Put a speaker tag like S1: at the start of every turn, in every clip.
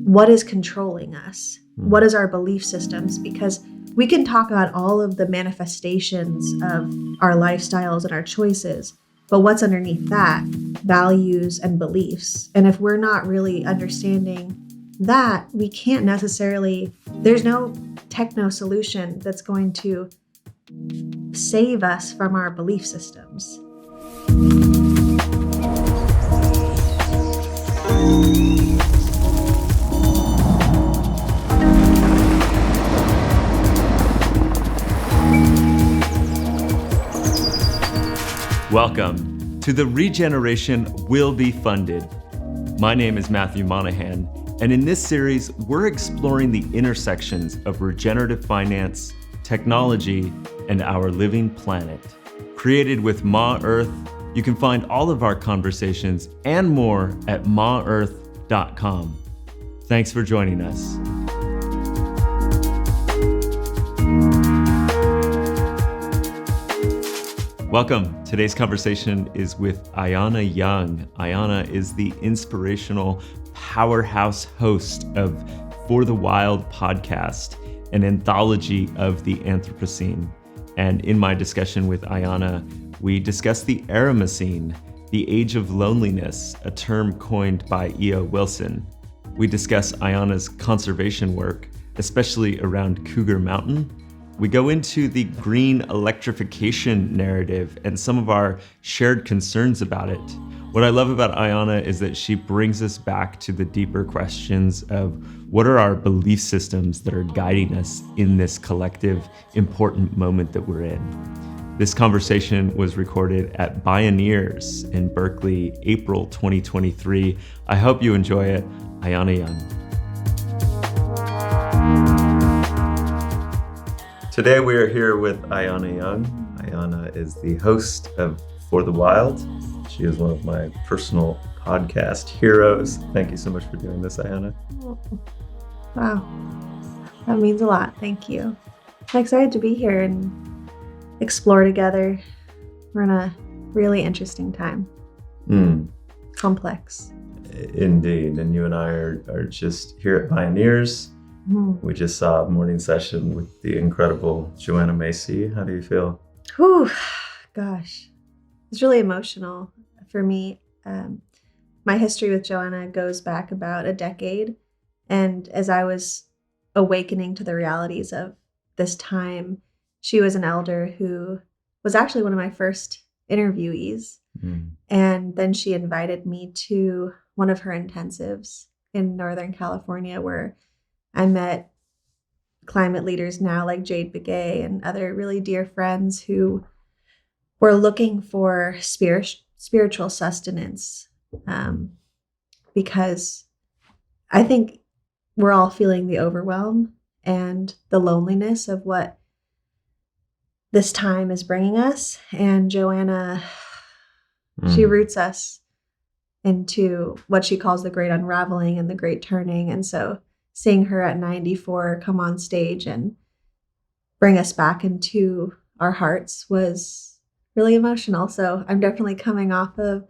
S1: what is controlling us? What is our belief systems? Because we can talk about all of the manifestations of our lifestyles and our choices, but what's underneath that? Values and beliefs. And if we're not really understanding that, we can't necessarily, there's no techno solution that's going to save us from our belief systems.
S2: Welcome to the Regeneration Will Be Funded. My name is Matthew Monahan, and in this series, we're exploring the intersections of regenerative finance, technology, and our living planet. Created with Ma Earth, you can find all of our conversations and more at maearth.com. Thanks for joining us. Welcome. Today's conversation is with Ayana Young. Ayana is the inspirational powerhouse host of For the Wild podcast, an anthology of the Anthropocene. And in my discussion with Ayana, we discuss the Eremocene, the age of loneliness, a term coined by E.O. Wilson. We discuss Ayana's conservation work, especially around Cougar Mountain. We go into the green electrification narrative and some of our shared concerns about it. What I love about Ayana is that she brings us back to the deeper questions of what are our belief systems that are guiding us in this collective important moment that we're in. This conversation was recorded at Pioneers in Berkeley, April 2023. I hope you enjoy it. Ayana Young. Today we are here with Ayana Young. Ayana is the host of For the Wild. She is one of my personal podcast heroes. Thank you so much for doing this, Ayana.
S1: Wow, that means a lot. Thank you. I'm excited to be here and explore together. We're in a really interesting time. Complex.
S2: Indeed, and you and I are just here at Pioneers. We just saw a morning session with the incredible Joanna Macy. How do you feel?
S1: Whew, gosh, it's really emotional for me. My history with Joanna goes back about a decade. And as I was awakening to the realities of this time, she was an elder who was actually one of my first interviewees. And then she invited me to one of her intensives in Northern California, where I met climate leaders now like Jade Begay and other really dear friends who were looking for spiritual sustenance, because I think we're all feeling the overwhelm and the loneliness of what this time is bringing us. And Joanna, she roots us into what she calls the great unraveling and the great turning. And so seeing her at 94 come on stage and bring us back into our hearts was really emotional. So I'm definitely coming off of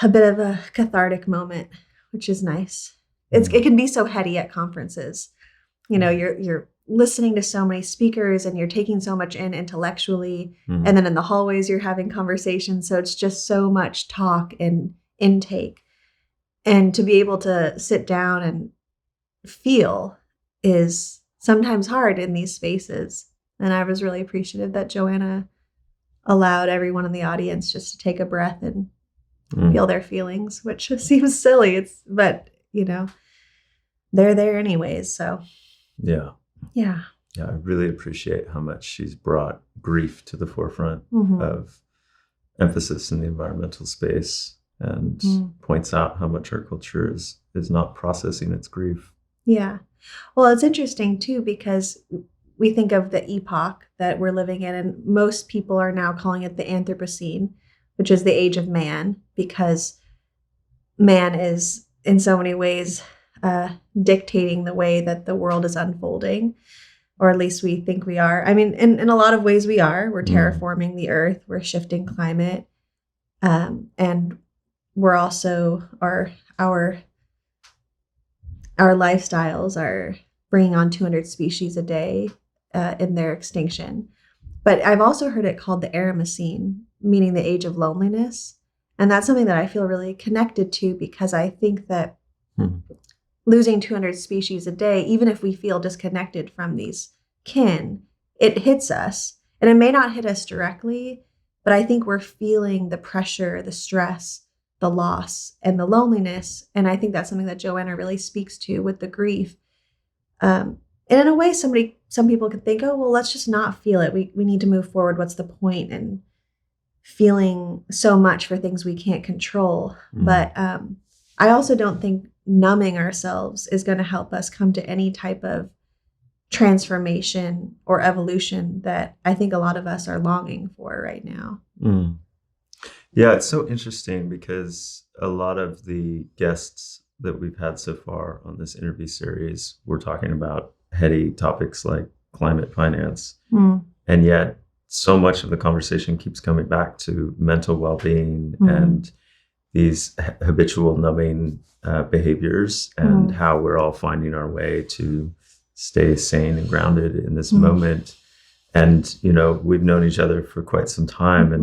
S1: a bit of a cathartic moment, which is nice. It can be so heady at conferences. You know, you're listening to so many speakers and you're taking so much in intellectually. And then in the hallways, you're having conversations. So it's just so much talk and intake. And to be able to sit down and feel is sometimes hard in these spaces. And I was really appreciative that Joanna allowed everyone in the audience just to take a breath and feel their feelings, which seems silly. But you know, they're there anyways. So
S2: Yeah. I really appreciate how much she's brought grief to the forefront of emphasis in the environmental space, and points out how much our culture is not processing its grief.
S1: Yeah. Well, it's interesting too, because we think of the epoch that we're living in, and most people are now calling it the Anthropocene, which is the age of man, because man is in so many ways dictating the way that the world is unfolding, or at least we think we are. I mean, in a lot of ways we are. We're terraforming the earth, we're shifting climate, and we're also our our lifestyles are bringing on 200 species a day in their extinction. But I've also heard it called the Eremocene, meaning the age of loneliness. And that's something that I feel really connected to, because I think that losing 200 species a day, even if we feel disconnected from these kin, it hits us. And it may not hit us directly, but I think we're feeling the pressure, the stress, the loss, and the loneliness. And I think that's something that Joanna really speaks to with the grief. And in a way, some people could think, oh, well, let's just not feel it. We need to move forward. What's the point in feeling so much for things we can't control? But I also don't think numbing ourselves is going to help us come to any type of transformation or evolution that I think a lot of us are longing for right now.
S3: Yeah, it's so interesting because a lot of the guests that we've had so far on this interview series were talking about heady topics like climate finance. And yet so much of the conversation keeps coming back to mental well-being and these habitual numbing behaviors and how we're all finding our way to stay sane and grounded in this moment. And, you know, we've known each other for quite some time,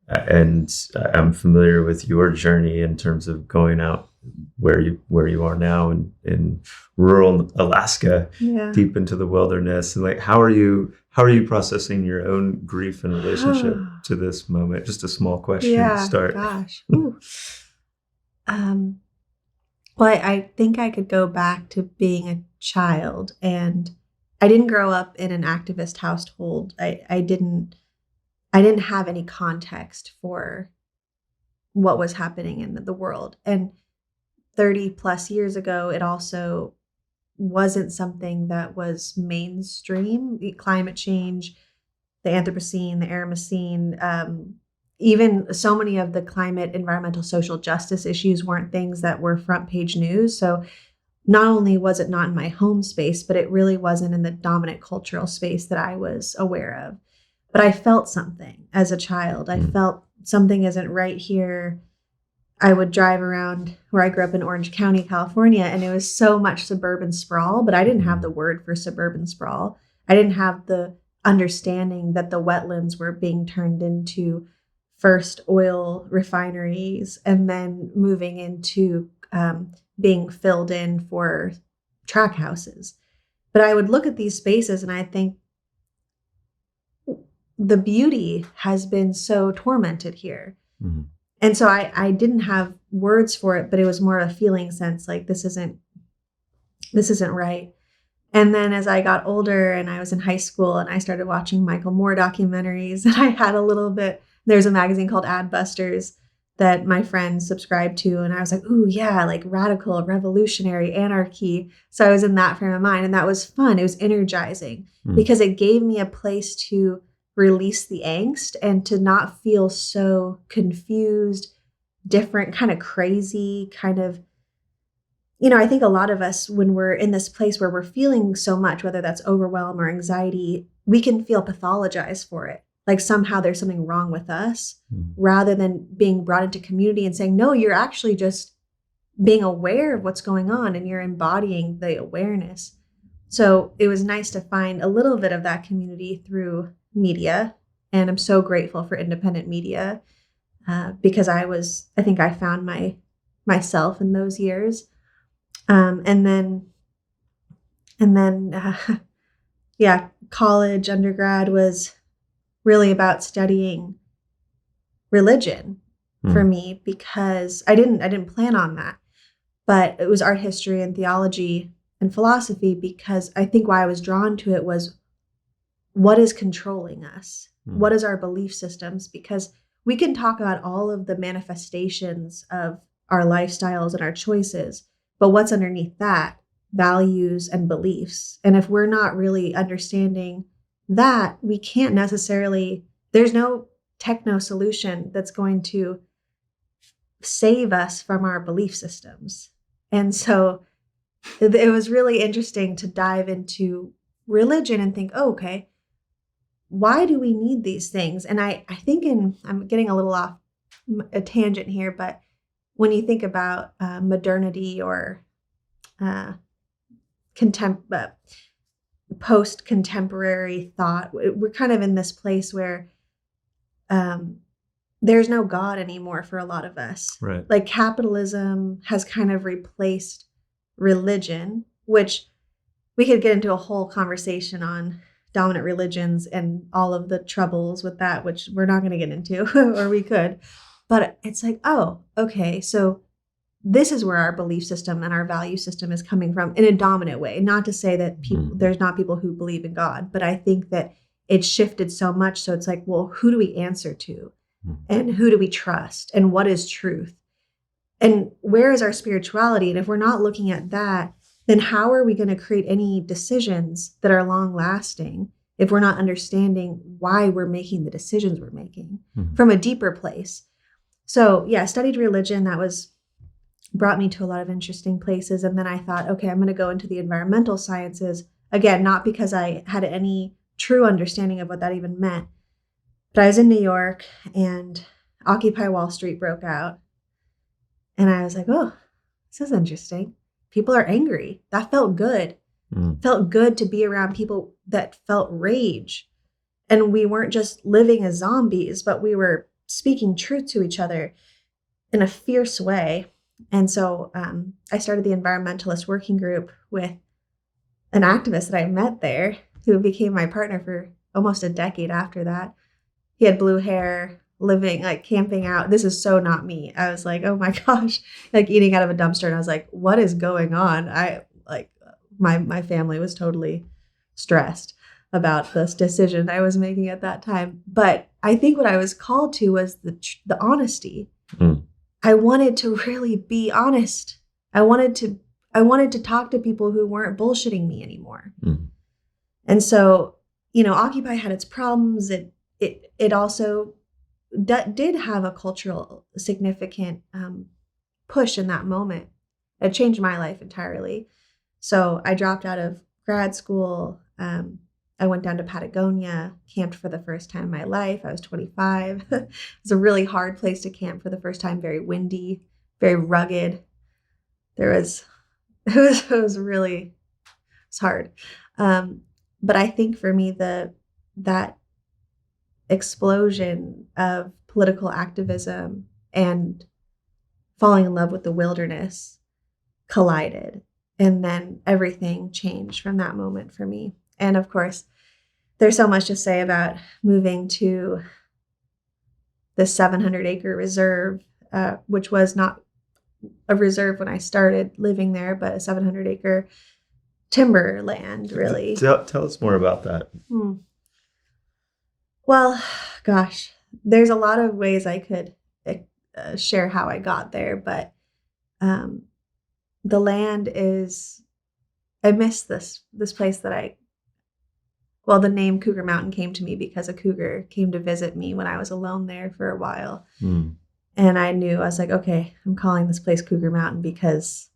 S3: and I'm familiar with your journey in terms of going out where you are now in rural Alaska, deep into the wilderness. And like, how are you processing your own grief and relationship to this moment? Just a small question to start.
S1: Gosh. Well, I think I could go back to being a child, and I didn't grow up in an activist household. I didn't have any context for what was happening in the world. And 30 plus years ago, it also wasn't something that was mainstream. Climate change, the Anthropocene, the Eremocene, even so many of the climate, environmental, social justice issues weren't things that were front page news. So not only was it not in my home space, but it really wasn't in the dominant cultural space that I was aware of. But I felt something as a child. I felt something isn't right here. I would drive around where I grew up in Orange County, California, and it was so much suburban sprawl, but I didn't have the word for suburban sprawl. I didn't have the understanding that the wetlands were being turned into first oil refineries and then moving into being filled in for track houses. But I would look at these spaces and I think the beauty has been so tormented here. And so I didn't have words for it, but it was more a feeling sense, like this isn't right. And then as I got older and I was in high school and I started watching Michael Moore documentaries, and I had a little bit, there's a magazine called Adbusters that my friends subscribed to. And I was like, ooh, yeah, like radical, revolutionary, anarchy. So I was in that frame of mind, and that was fun. It was energizing because it gave me a place to release the angst and to not feel so confused, different, kind of crazy, kind of, you know, I think a lot of us, when we're in this place where we're feeling so much, whether that's overwhelm or anxiety, we can feel pathologized for it. Like somehow there's something wrong with us, rather than being brought into community and saying, no, you're actually just being aware of what's going on and you're embodying the awareness. So it was nice to find a little bit of that community through media. And I'm so grateful for independent media because I think I found myself in those years. And then college, undergrad was really about studying religion for me, because I didn't plan on that, but it was art history and theology and philosophy, because I think why I was drawn to it was what is controlling us? What is our belief systems? Because we can talk about all of the manifestations of our lifestyles and our choices, but what's underneath that? Values and beliefs. And if we're not really understanding that, we can't necessarily, there's no techno solution that's going to save us from our belief systems. And so it was really interesting to dive into religion and think, oh, okay, why do we need these things? And I think I'm getting a little off a tangent here, but when you think about modernity or post-contemporary thought. We're kind of in this place where there's no God anymore for a lot of us.
S3: Right.
S1: Like capitalism has kind of replaced religion, which we could get into a whole conversation on dominant religions and all of the troubles with that, which we're not going to get into, or we could. But it's like, oh, okay, so this is where our belief system and our value system is coming from in a dominant way. Not to say that there's not people who believe in God, but I think that it's shifted so much. So it's like, well, who do we answer to? And who do we trust? And what is truth? And where is our spirituality? And if we're not looking at that, then how are we going to create any decisions that are long lasting if we're not understanding why we're making the decisions we're making from a deeper place? So yeah, I studied religion. That brought me to a lot of interesting places. And then I thought, okay, I'm going to go into the environmental sciences. Again, not because I had any true understanding of what that even meant. But I was in New York and Occupy Wall Street broke out. And I was like, oh, this is interesting. People are angry. That felt good. Felt good to be around people that felt rage. And we weren't just living as zombies, but we were speaking truth to each other in a fierce way. And so I started the environmentalist working group with an activist that I met there who became my partner for almost a decade after that. He had blue hair, living, like camping out. This is so not me. I was like, oh my gosh, like eating out of a dumpster. And I was like, what is going on? My family was totally stressed about this decision I was making at that time. But I think what I was called to was the honesty. I wanted to really be honest. I wanted to talk to people who weren't bullshitting me anymore. And so, Occupy had its problems. It also did have a cultural significant push in that moment. It changed my life entirely. So I dropped out of grad school. I went down to Patagonia, camped for the first time in my life. I was 25. It was a really hard place to camp for the first time. Very windy, very rugged. It was hard. But I think for me, that explosion of political activism and falling in love with the wilderness collided. And then everything changed from that moment for me. And of course, there's so much to say about moving to the 700-acre reserve, which was not a reserve when I started living there, but a 700-acre timber land, really.
S3: Tell us more about that.
S1: Well, gosh, there's a lot of ways I could share how I got there, but the land is, I miss this place that the name Cougar Mountain came to me because a cougar came to visit me when I was alone there for a while. And I was like, okay, I'm calling this place Cougar Mountain because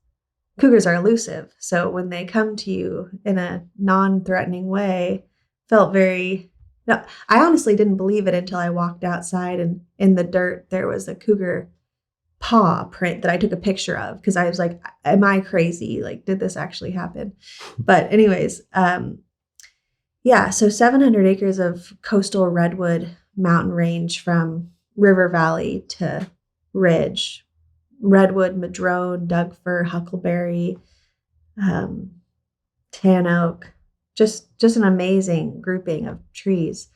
S1: cougars are elusive. So when they come to you in a non-threatening way, felt very... No, I honestly didn't believe it until I walked outside and in the dirt, there was a cougar paw print that I took a picture of because I was like, am I crazy? Like, did this actually happen? But anyways, so 700 acres of coastal redwood mountain range from River Valley to Ridge, redwood, madrone, Doug fir, huckleberry, tan oak, just an amazing grouping of trees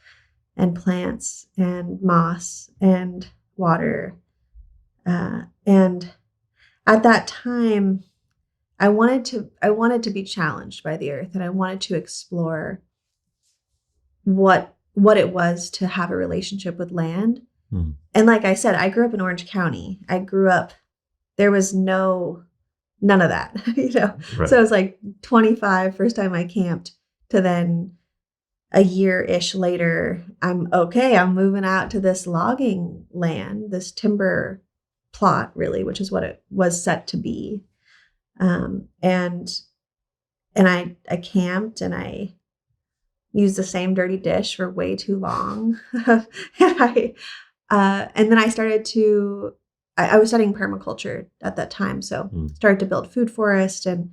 S1: and plants and moss and water. And at that time, I wanted to be challenged by the earth, and I wanted to explore what it was to have a relationship with land. And like I said, I grew up in Orange County. There was none of that, Right. So it was like 25, first time I camped, to then a year-ish later, I'm moving out to this logging land, this timber plot, really, which is what it was set to be. And I camped and I used the same dirty dish for way too long. And then I started I was studying permaculture at that time. So started to build food forest and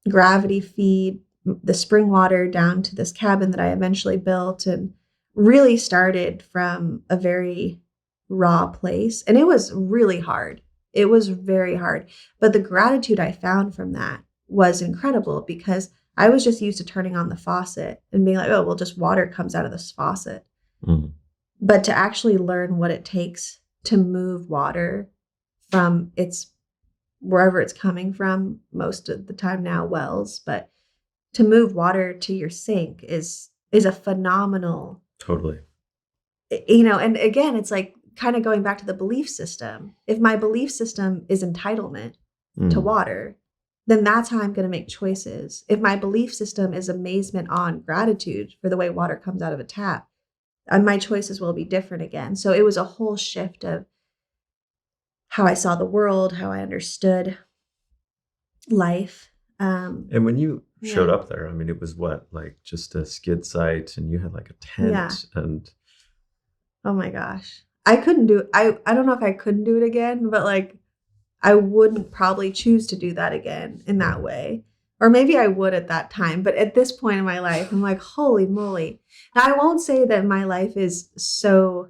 S1: gravity feed the spring water down to this cabin that I eventually built, and really started from a very raw place. And it was really hard. It was very hard. But the gratitude I found from that was incredible, because I was just used to turning on the faucet and being like, oh, well, just water comes out of this faucet.
S3: Mm.
S1: But to actually learn what it takes to move water from its wherever it's coming from, most of the time now wells, but to move water to your sink is a phenomenal,
S3: Totally.
S1: and again, it's like kind of going back to the belief system. If my belief system is entitlement to water, then that's how I'm going to make choices. If my belief system is amazement on gratitude for the way water comes out of a tap, my choices will be different again. So it was a whole shift of how I saw the world, how I understood life.
S3: And when you showed up there, I mean, it was what, like just a skid site, and you had like a tent and.
S1: Oh my gosh. I couldn't do it. I don't know if I couldn't do it again, but like I wouldn't probably choose to do that again in that way. Or maybe I would at that time. But at this point in my life, I'm like, holy moly. Now, I won't say that my life is so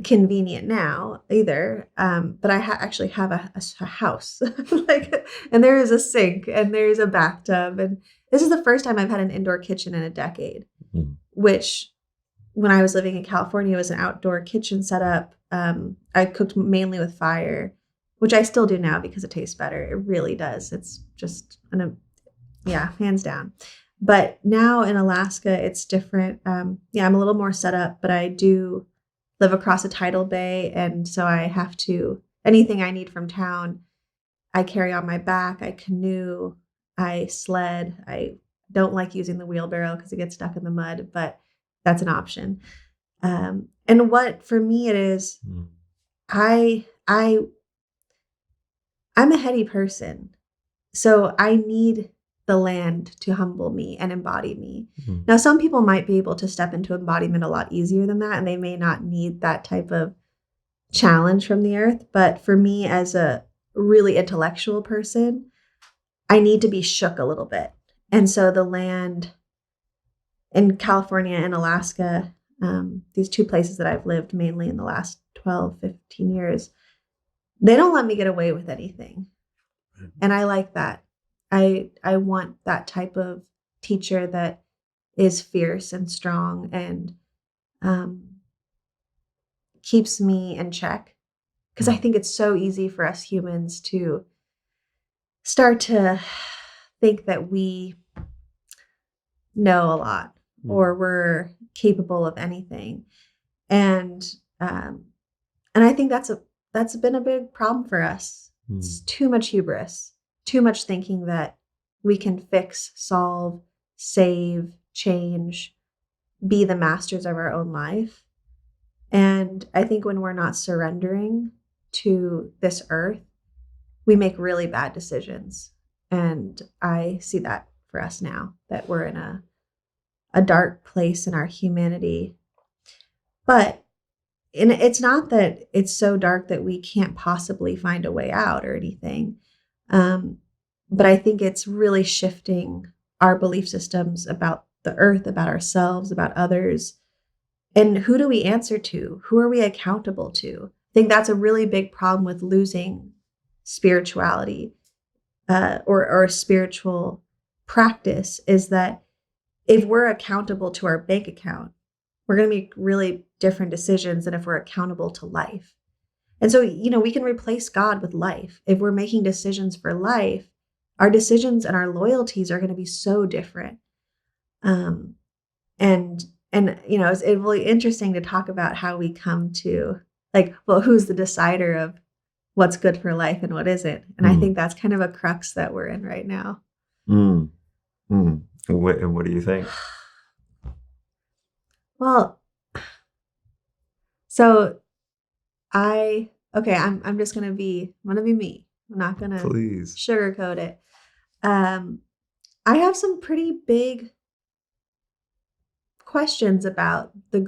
S1: convenient now either. But I actually have a house, like, and there is a sink and there's a bathtub. And this is the first time I've had an indoor kitchen in a decade, which when I was living in California, it was an outdoor kitchen setup. I cooked mainly with fire, which I still do now because it tastes better. It really does. It's just, hands down. But now in Alaska, it's different. I'm a little more set up, but I do live across a tidal bay. And so I have to, anything I need from town, I carry on my back. I canoe, I sled. I don't like using the wheelbarrow because it gets stuck in the mud, but that's an option. And what for me it is, I'm a heady person. So I need the land to humble me and embody me. Now, some people might be able to step into embodiment a lot easier than that, and they may not need that type of challenge from the earth. But for me, as a really intellectual person, I need to be shook a little bit. And so the land in California and Alaska, these two places that I've lived mainly in the last 12, 15 years, they don't let me get away with anything. And I like that. I want that type of teacher that is fierce and strong and keeps me in check. Because I think it's so easy for us humans to start to think that we know a lot or we're capable of anything. And I think that's been a big problem for us. It's too much hubris, too much thinking that we can fix, solve, save, change, be the masters of our own life. And I think when we're not surrendering to this earth, we make really bad decisions. And I see that for us now, that we're in a dark place in our humanity. But it's not that it's so dark that we can't possibly find a way out or anything. But I think it's really shifting our belief systems about the earth, about ourselves, about others. And who do we answer to? Who are we accountable to? I think that's a really big problem with losing spirituality or spiritual practice, is that if we're accountable to our bank account, we're going to make really different decisions than if we're accountable to life. And so, we can replace God with life. If we're making decisions for life, our decisions and our loyalties are going to be so different. It's really interesting to talk about how we come to who's the decider of what's good for life and what isn't. And I think that's kind of a crux that we're in right now.
S3: And what do you think?
S1: Well, so I'm just gonna be me. I'm not gonna sugarcoat it. I have some pretty big questions about the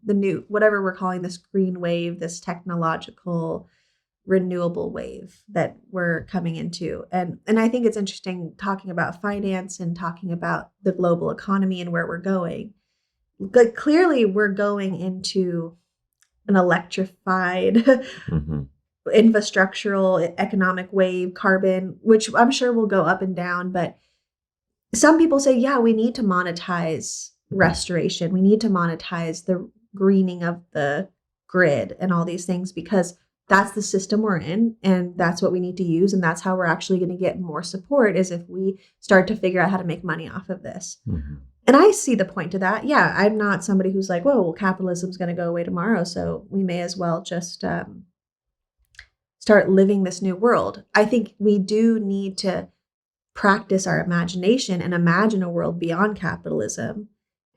S1: new, whatever we're calling this green wave, this technological renewable wave that we're coming into. And I think it's interesting talking about finance and talking about the global economy and where we're going. But clearly we're going into an electrified infrastructural economic wave, carbon, which I'm sure will go up and down. But some people say, yeah, we need to monetize restoration. We need to monetize the greening of the grid and all these things, because that's the system we're in and that's what we need to use. And that's how we're actually going to get more support, is if we start to figure out how to make money off of this. And I see the point to that. Yeah, I'm not somebody who's like, whoa, well, capitalism's going to go away tomorrow, so we may as well just start living this new world. I think we do need to practice our imagination and imagine a world beyond capitalism.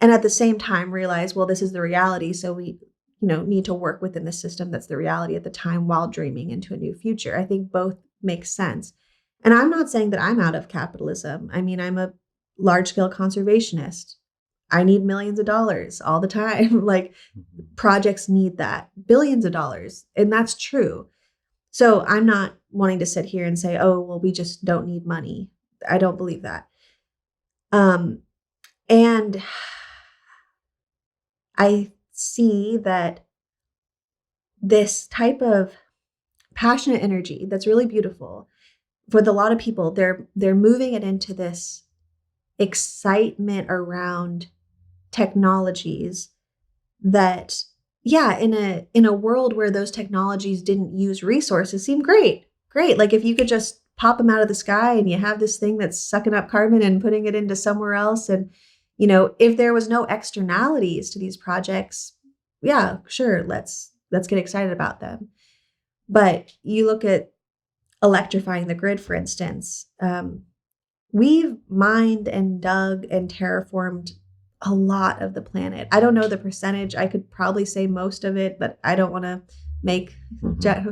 S1: And at the same time realize, well, this is the reality. So we, need to work within the system that's the reality at the time while dreaming into a new future. I think both make sense. And I'm not saying that I'm out of capitalism. I mean, I'm a large-scale conservationist. I need millions of dollars all the time. Like, projects need that, billions of dollars. And that's true. So I'm not wanting to sit here and say, oh, well, we just don't need money. I don't believe that. And I see that this type of passionate energy that's really beautiful, for a lot of people, they're moving it into this excitement around technologies that, yeah, in a world where those technologies didn't use resources, seem great. Like if you could just pop them out of the sky and you have this thing that's sucking up carbon and putting it into somewhere else. And, if there was no externalities to these projects, yeah, sure, let's get excited about them. But you look at electrifying the grid, for instance. We've mined and dug and terraformed a lot of the planet. I don't know the percentage. I could probably say most of it, but I don't want to make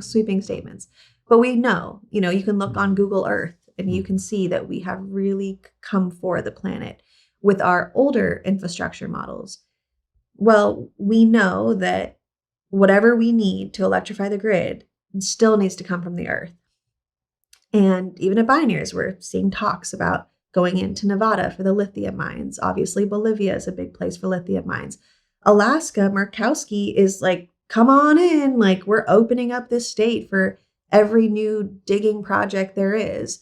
S1: sweeping statements. But we know, you can look on Google Earth and you can see that we have really come for the planet with our older infrastructure models. Well, we know that whatever we need to electrify the grid still needs to come from the earth. And even at Bioneers, we're seeing talks about going into Nevada for the lithium mines. Obviously, Bolivia is a big place for lithium mines. Alaska, Murkowski is like, come on in. Like, we're opening up this state for every new digging project there is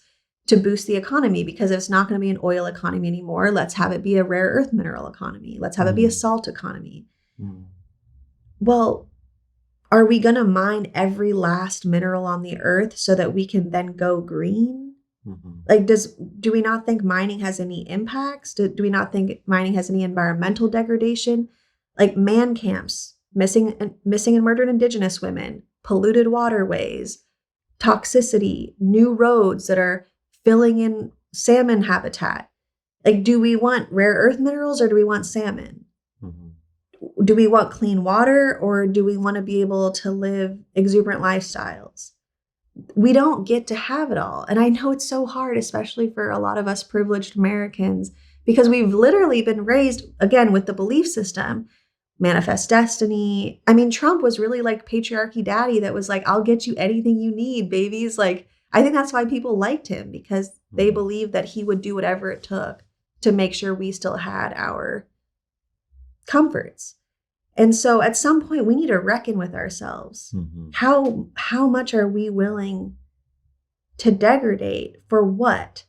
S1: to boost the economy, because it's not going to be an oil economy anymore. Let's have it be a rare earth mineral economy. Let's have it be a salt economy. Well, are we going to mine every last mineral on the earth so that we can then go green? Like, do we not think mining has any impacts? Do we not think mining has any environmental degradation? Like man camps, missing and murdered Indigenous women, polluted waterways, toxicity, new roads that are filling in salmon habitat. Like, do we want rare earth minerals or do we want salmon? Do we want clean water or do we want to be able to live exuberant lifestyles? We don't get to have it all. And I know it's so hard, especially for a lot of us privileged Americans, because we've literally been raised, again, with the belief system, manifest destiny. I mean, Trump was really like patriarchy daddy that was like, I'll get you anything you need, babies. Like, I think that's why people liked him, because they believed that he would do whatever it took to make sure we still had our comforts. And so at some point we need to reckon with ourselves. How much are we willing to degrade for what?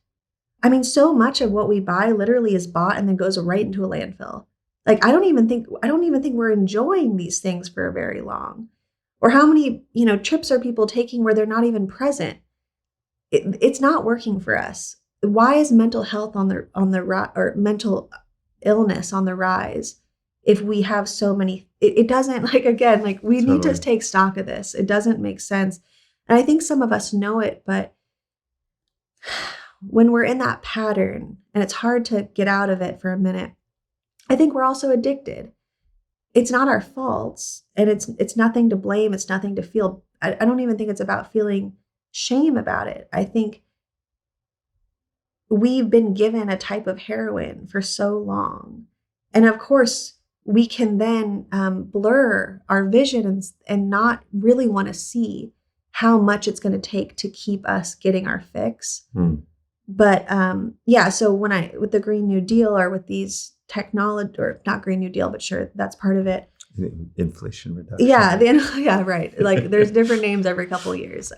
S1: I mean, so much of what we buy literally is bought and then goes right into a landfill. Like, I don't even think we're enjoying these things for very long. Or how many, trips are people taking where they're not even present? It's not working for us. Why is mental health or mental illness on the rise? If we have so many, it doesn't, like, again, like, we need to take stock of this. It doesn't make sense. And I think some of us know it, but when we're in that pattern and it's hard to get out of it for a minute, I think we're also addicted. It's not our faults, and it's nothing to blame. It's nothing to feel. I don't even think it's about feeling shame about it. I think we've been given a type of heroin for so long. And of course, we can then blur our vision and not really want to see how much it's going to take to keep us getting our fix.
S3: Mm.
S1: But so with the Green New Deal or with these technology, or not Green New Deal, but sure, that's part of it.
S3: Inflation reduction.
S1: Yeah, right. Like there's different names every couple of years.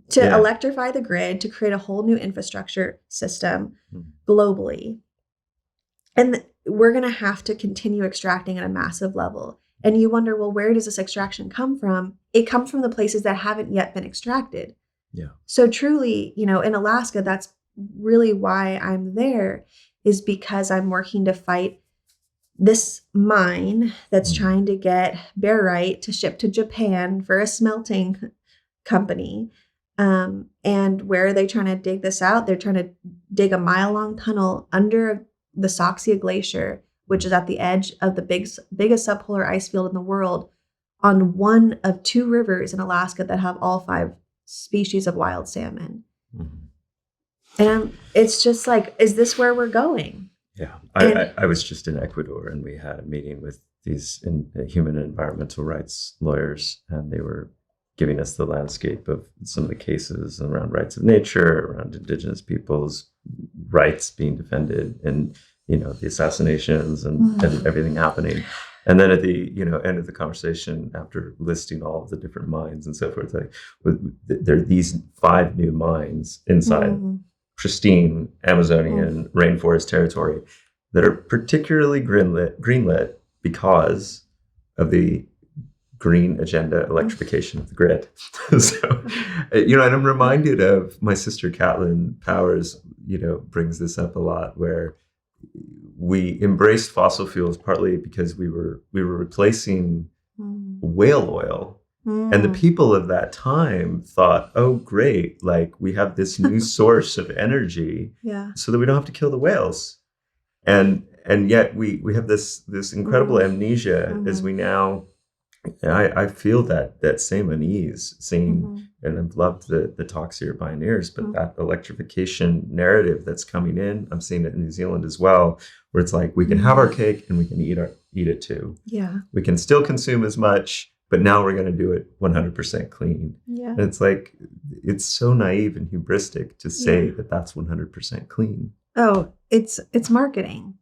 S1: To electrify the grid, to create a whole new infrastructure system globally. And we're going to have to continue extracting at a massive level. And you wonder, well, where does this extraction come from? It comes from the places that haven't yet been extracted.
S3: Yeah.
S1: So truly, in Alaska, that's really why I'm there, is because I'm working to fight this mine that's trying to get barite to ship to Japan for a smelting company. And where are they trying to dig this out? They're trying to dig a mile-long tunnel under the Soxia Glacier, which is at the edge of the biggest subpolar ice field in the world, on one of 2 rivers in Alaska that have all 5 species of wild salmon. And it's just like, is this where we're going?
S3: Yeah. I was just in Ecuador, and we had a meeting with these human and environmental rights lawyers, and they were giving us the landscape of some of the cases around rights of nature, around indigenous peoples' rights being defended, and the assassinations and everything happening. And then at the end of the conversation, after listing all of the different mines and so forth, there are these 5 new mines inside pristine Amazonian rainforest territory that are particularly greenlit because of the green agenda electrification of the grid. So, and I'm reminded of my sister Caitlin Powers, brings this up a lot, where we embraced fossil fuels partly because we were replacing whale oil. And the people of that time thought, oh, great, like we have this new source of energy so that we don't have to kill the whales. And yet we have this incredible amnesia as we now, I feel that same unease seeing, and I've loved the talks here by Pioneers, but that electrification narrative that's coming in, I'm seeing it in New Zealand as well, where it's like, we can have our cake and we can eat it too.
S1: Yeah.
S3: We can still consume as much, but now we're going to do it 100% clean. Yeah. And it's like, it's so naive and hubristic to say that that's 100% clean.
S1: Oh, it's marketing.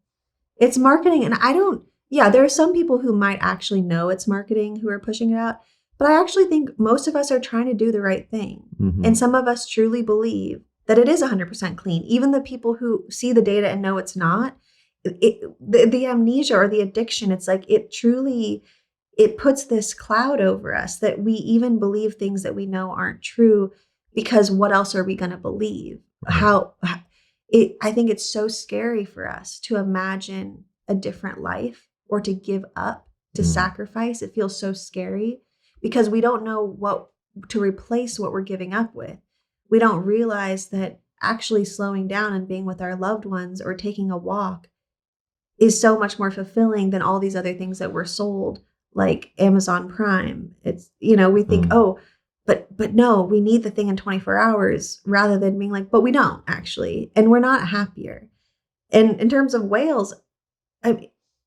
S1: It's marketing. And there are some people who might actually know it's marketing who are pushing it out, but I actually think most of us are trying to do the right thing. And some of us truly believe that it is 100% clean. Even the people who see the data and know it's not, the amnesia or the addiction, it's like it puts this cloud over us that we even believe things that we know aren't true, because what else are we going to believe? I think it's so scary for us to imagine a different life or to give up, to sacrifice. It feels so scary because we don't know what to replace what we're giving up with. We don't realize that actually slowing down and being with our loved ones or taking a walk is so much more fulfilling than all these other things that we're sold, like Amazon Prime. It's, we think, but no, we need the thing in 24 hours, rather than being like, but we don't actually, and we're not happier. And in terms of whales,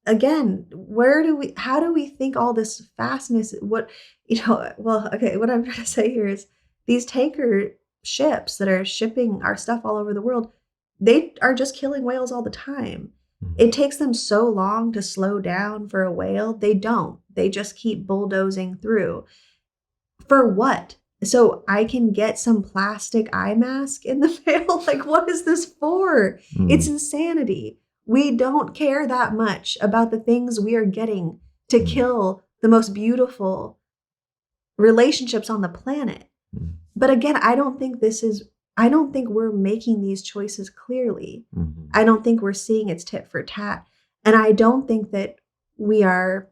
S1: again, how do we think all this fastness, what I'm trying to say here is these tanker ships that are shipping our stuff all over the world, they are just killing whales all the time. It takes them so long to slow down for a whale. They don't. They just keep bulldozing through. For what? So I can get some plastic eye mask in the mail? Like, what is this for? It's insanity. We don't care that much about the things we are getting to kill the most beautiful relationships on the planet. But again, I don't think we're making these choices clearly. I don't think we're seeing it's tit for tat. And I don't think we're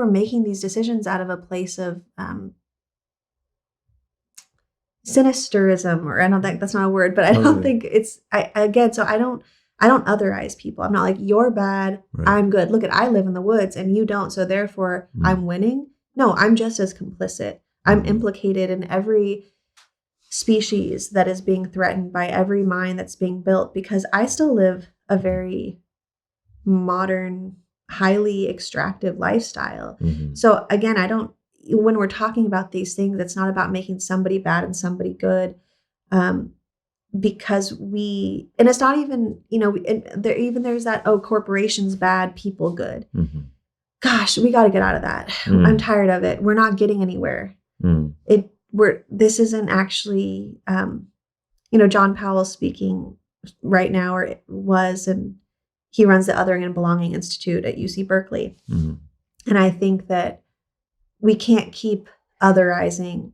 S1: making these decisions out of a place of sinisterism, or I don't think that's not a word, but I don't think so I don't otherize people. I'm not like, you're bad, right, I'm good. Look, I live in the woods and you don't, so therefore I'm winning. No, I'm just as complicit. I'm implicated in every species that is being threatened by every mine that's being built, because I still live a very modern, highly extractive lifestyle. So again, when we're talking about these things, it's not about making somebody bad and somebody good. Because and it's not even, there's that, corporations bad, people good.
S3: Mm-hmm.
S1: Gosh, we got to get out of that. I'm tired of it. We're not getting anywhere. This isn't actually, John Powell's speaking right now, or it was, and he runs the Othering and Belonging Institute at UC Berkeley.
S3: Mm-hmm.
S1: And I think that we can't keep otherizing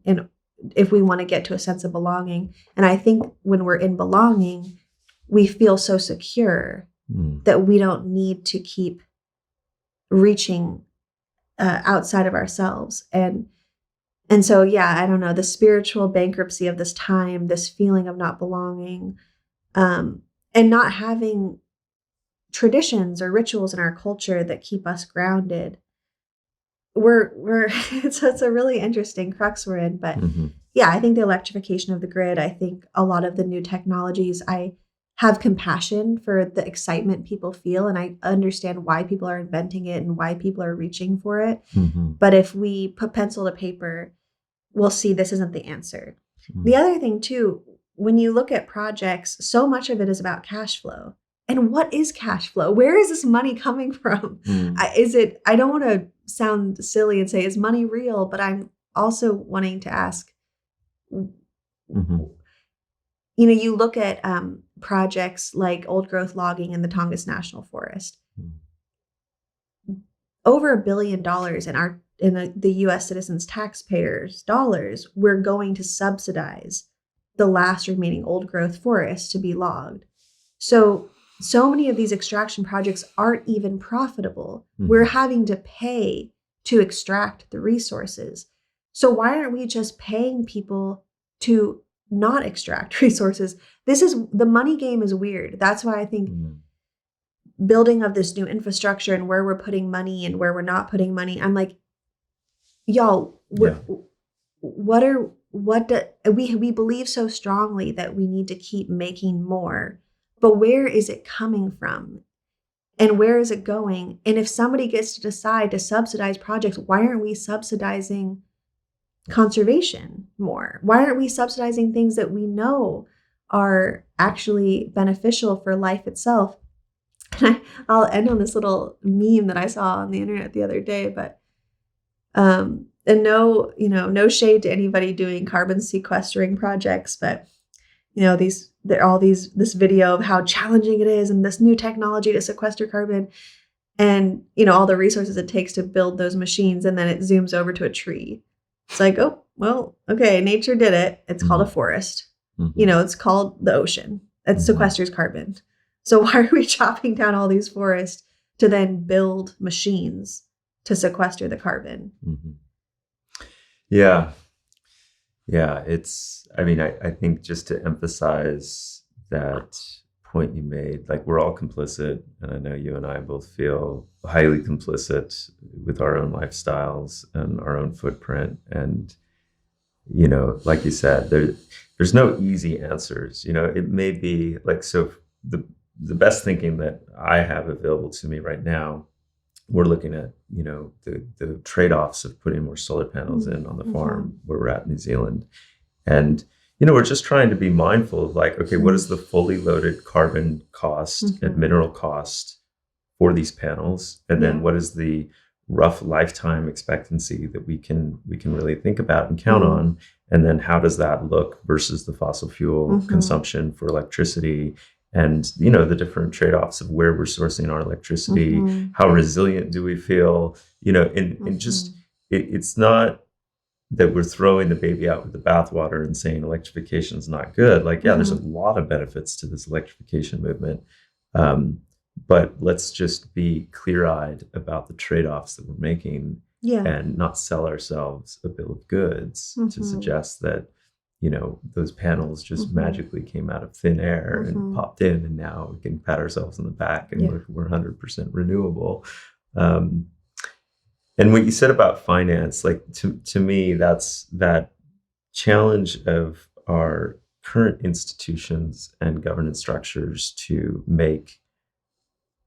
S1: if we want to get to a sense of belonging. And I think when we're in belonging, we feel so secure that we don't need to keep reaching outside of ourselves. And so, I don't know, the spiritual bankruptcy of this time, this feeling of not belonging, and not having traditions or rituals in our culture that keep us grounded. It's a really interesting crux we're in, but I think the electrification of the grid, I think a lot of the new technologies, I have compassion for the excitement people feel, and I understand why people are inventing it and why people are reaching for it. But if we put pencil to paper, we'll see this isn't the answer. The other thing too, when you look at projects, so much of it is about cash flow. And what is cash flow? Where is this money coming from? I don't want to sound silly and say, is money real? But I'm also wanting to ask, you look at projects like old growth logging in the Tongass National Forest. Over $1 billion in the U.S. citizens' taxpayers' dollars, we're going to subsidize the last remaining old growth forest to be logged. So many of these extraction projects aren't even profitable. We're having to pay to extract the resources. So why aren't we just paying people to not extract resources? The money game is weird. That's why I think building of this new infrastructure and where we're putting money and where we're not putting money, I'm like, y'all, we believe so strongly that we need to keep making more, but where is it coming from? And where is it going? And if somebody gets to decide to subsidize projects, why aren't we subsidizing conservation more? Why aren't we subsidizing things that we know are actually beneficial for life itself? And I'll end on this little meme that I saw on the internet the other day, but and no shade to anybody doing carbon sequestering projects, but this video of how challenging it is and this new technology to sequester carbon, and all the resources it takes to build those machines, and then it zooms over to a tree. It's like, oh, well, okay, nature did it. It's called a forest. It's called the ocean. It sequesters carbon. So why are we chopping down all these forests to then build machines to sequester the carbon?
S3: Yeah. I think just to emphasize that point you made, like, we're all complicit. And I know you and I both feel highly complicit with our own lifestyles and our own footprint. And, like you said, there's no easy answers. It may be like, so the best thinking that I have available to me right now, we're looking at, the trade-offs of putting more solar panels in on the farm where we're at in New Zealand. And, we're just trying to be mindful of, like, okay, what is the fully loaded carbon cost and mineral cost for these panels? And then what is the rough lifetime expectancy that we can really think about and count on? And then how does that look versus the fossil fuel consumption for electricity? And, the different trade-offs of where we're sourcing our electricity, how resilient do we feel, and just, it's not that we're throwing the baby out with the bathwater and saying electrification is not good. Like, there's a lot of benefits to this electrification movement. But let's just be clear-eyed about the trade-offs that we're making and not sell ourselves a bill of goods to suggest that, those panels just magically came out of thin air and popped in, and now we can pat ourselves on the back and we're 100% renewable. And what you said about finance, like, to me, that's that challenge of our current institutions and governance structures to make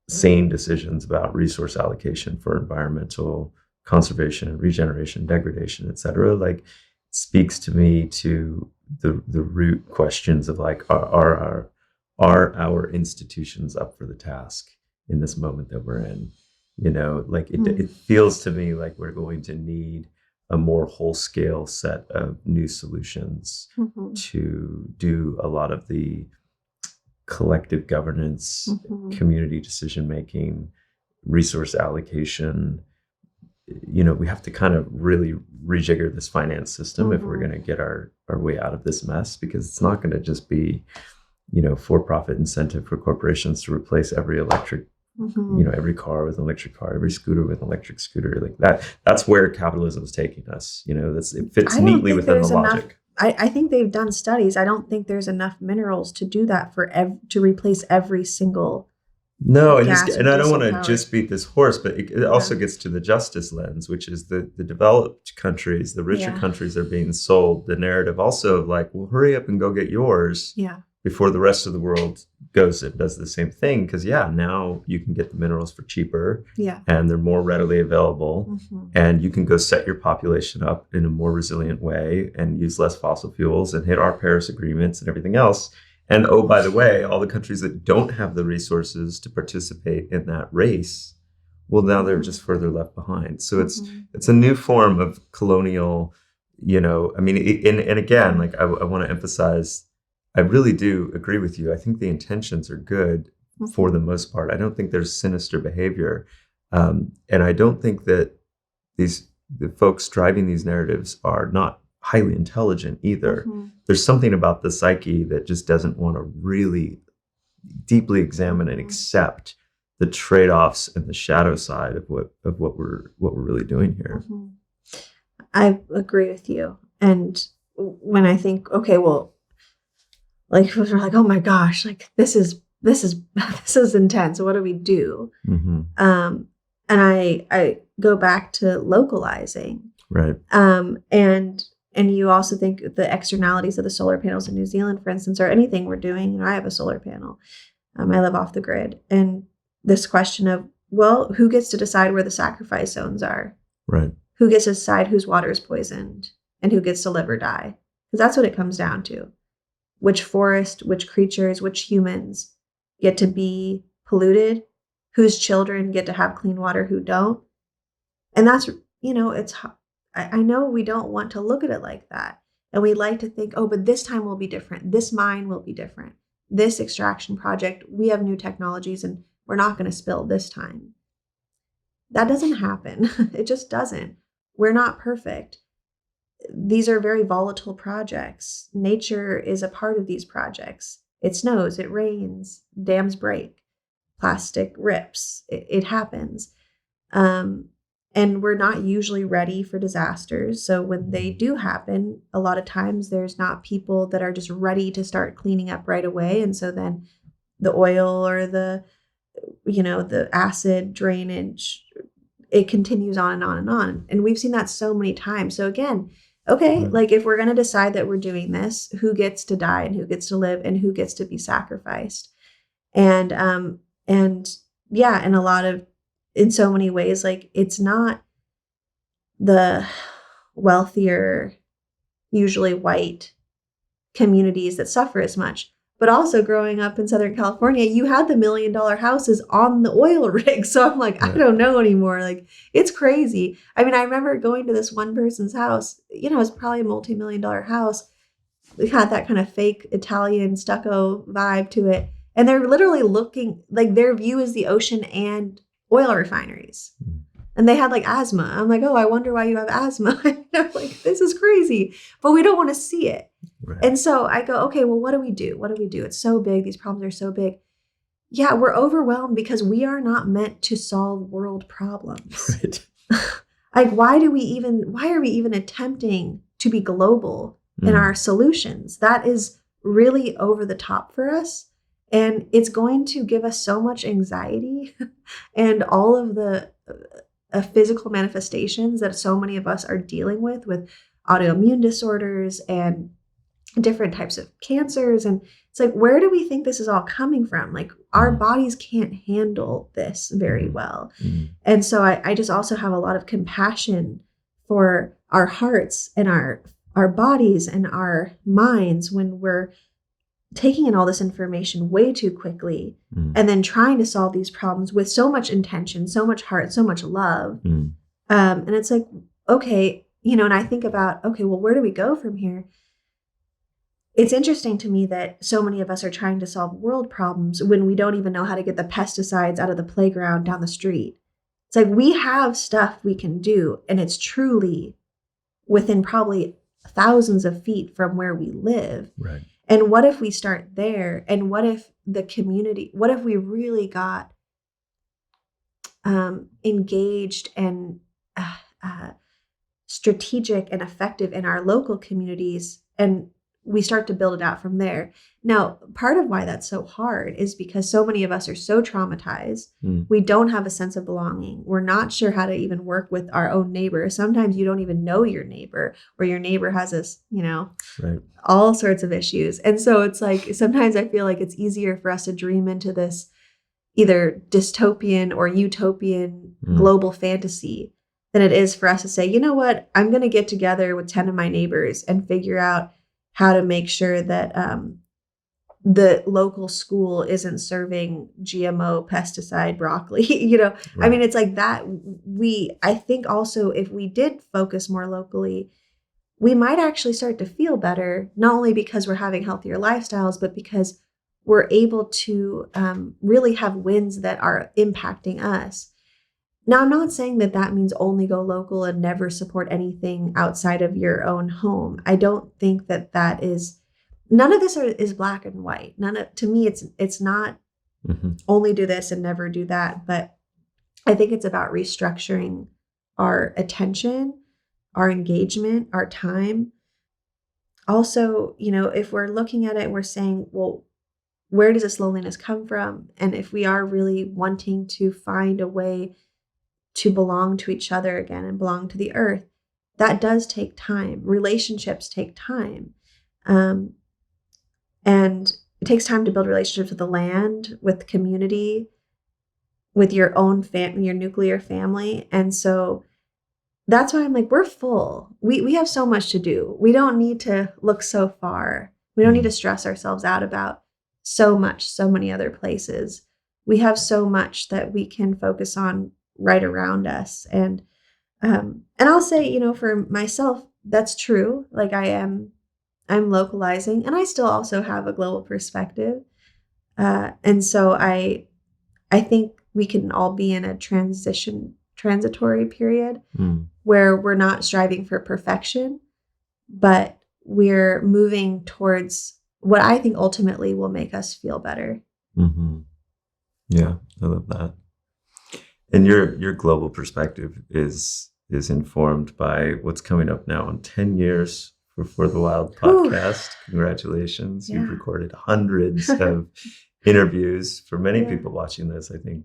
S3: sane decisions about resource allocation for environmental conservation and regeneration, degradation, et cetera, like speaks to me to the root questions of like, are our institutions up for the task in this moment that we're in? You know, like it feels to me like we're going to need a more whole scale set of new solutions to do a lot of the collective governance, community decision making, resource allocation. You know, we have to kind of really rejigger this finance system if we're going to get our way out of this mess, because it's not going to just be, you know, for-profit incentive for corporations to replace every electric, you know, every car with an electric car, every scooter with an electric scooter. Like that's where capitalism is taking us. You know, it fits neatly within the logic.
S1: I think they've done studies. I don't think there's enough minerals to do that to replace every single.
S3: No, and I don't want to just beat this horse, but it also gets to the justice lens, which is the developed countries, the richer countries are being sold the narrative also of like, well, hurry up and go get yours before the rest of the world goes and does the same thing. Because now you can get the minerals for cheaper and they're more readily available, and you can go set your population up in a more resilient way and use less fossil fuels and hit our Paris agreements and everything else. And oh, by the way, all the countries that don't have the resources to participate in that race, well, now they're just further left behind. So it's a new form of colonial, you know, I mean, and again, like I want to emphasize, I really do agree with you. I think the intentions are good for the most part. I don't think there's sinister behavior. And I don't think that the folks driving these narratives are not highly intelligent either. There's something about the psyche that just doesn't want to really deeply examine and accept the trade-offs and the shadow side of what we're really doing here.
S1: I agree with you. And when I think, okay, well, like we're like, oh my gosh, like this is intense. What do we do? And I go back to localizing,
S3: right?
S1: And you also think the externalities of the solar panels in New Zealand, for instance, or anything we're doing. You know, I have a solar panel. I live off the grid. And this question of, well, who gets to decide where the sacrifice zones are?
S3: Right.
S1: Who gets to decide whose water is poisoned and who gets to live or die? Because that's what it comes down to. Which forest, which creatures, which humans get to be polluted, whose children get to have clean water, who don't. And that's, you know, I know we don't want to look at it like that. And we like to think, oh, but this time will be different. This mine will be different. This extraction project, we have new technologies and we're not going to spill this time. That doesn't happen. It just doesn't. We're not perfect. These are very volatile projects. Nature is a part of these projects. It snows, it rains, dams break, plastic rips. It happens. And we're not usually ready for disasters. So when they do happen, a lot of times there's not people that are just ready to start cleaning up right away. And so then the oil or the acid drainage, it continues on and on and on. And we've seen that so many times. So again, okay, like if we're going to decide that we're doing this, who gets to die and who gets to live and who gets to be sacrificed? And in so many ways, like it's not the wealthier, usually white communities that suffer as much. But also growing up in Southern California, you had the $1 million houses on the oil rig. So I'm like, I don't know anymore. Like, it's crazy. I mean, I remember going to this one person's house, you know, it's probably a multi-million-dollar house. It had that kind of fake Italian stucco vibe to it. And they're literally looking, like their view is the ocean and oil refineries. And they had like asthma. I'm like, oh, I wonder why you have asthma. I'm like, this is crazy. But we don't want to see it. Right. And so I go, okay, well, what do we do? What do we do? It's so big. These problems are so big. Yeah, we're overwhelmed because we are not meant to solve world problems. Right. Like, why are we even attempting to be global in our solutions? That is really over the top for us. And it's going to give us so much anxiety and all of the physical manifestations that so many of us are dealing with autoimmune disorders and different types of cancers. And it's like, where do we think this is all coming from? Like, our bodies can't handle this very well. And so I just also have a lot of compassion for our hearts and our bodies and our minds when we're taking in all this information way too quickly and then trying to solve these problems with so much intention, so much heart, so much love. And it's like, okay, and I think about, okay, well, where do we go from here? It's interesting to me that so many of us are trying to solve world problems when we don't even know how to get the pesticides out of the playground down the street. It's like, we have stuff we can do, and it's truly within probably thousands of feet from where we live.
S3: Right.
S1: And what if we start there? And what if the community, what if we really got engaged and strategic and effective in our local communities, and we start to build it out from there? Now, part of why that's so hard is because so many of us are so traumatized. We don't have a sense of belonging. We're not sure how to even work with our own neighbor. Sometimes you don't even know your neighbor, or your neighbor has this,
S3: Right.
S1: all sorts of issues. And so it's like, sometimes I feel like it's easier for us to dream into this either dystopian or utopian global fantasy than it is for us to say, you know what, I'm going to get together with 10 of my neighbors and figure out how to make sure that the local school isn't serving GMO pesticide broccoli.
S3: Right.
S1: I mean, it's like that. I think also, if we did focus more locally, we might actually start to feel better, not only because we're having healthier lifestyles, but because we're able to really have wins that are impacting us. Now, I'm not saying that that means only go local and never support anything outside of your own home. I don't think that is, none of this is black and white. To me, it's not only do this and never do that. But I think it's about restructuring our attention, our engagement, our time. Also, if we're looking at it and we're saying, well, where does this loneliness come from? And if we are really wanting to find a way to belong to each other again and belong to the earth, that does take time. Relationships take time. And it takes time to build relationships with the land, with community, with your own family, your nuclear family. And so that's why I'm like, we're full. We have so much to do. We don't need to look so far. We don't need to stress ourselves out about so many other places. We have so much that we can focus on right around us. And I'll say, for myself, that's true. Like, I'm localizing, and I still also have a global perspective. And so I think we can all be in a transitory period where we're not striving for perfection, but we're moving towards what I think ultimately will make us feel better.
S3: Yeah, I love that. And your global perspective is informed by what's coming up now in 10 years for the Wild podcast. Congratulations.
S1: Yeah.
S3: You've recorded hundreds of interviews. For many people watching this, I think,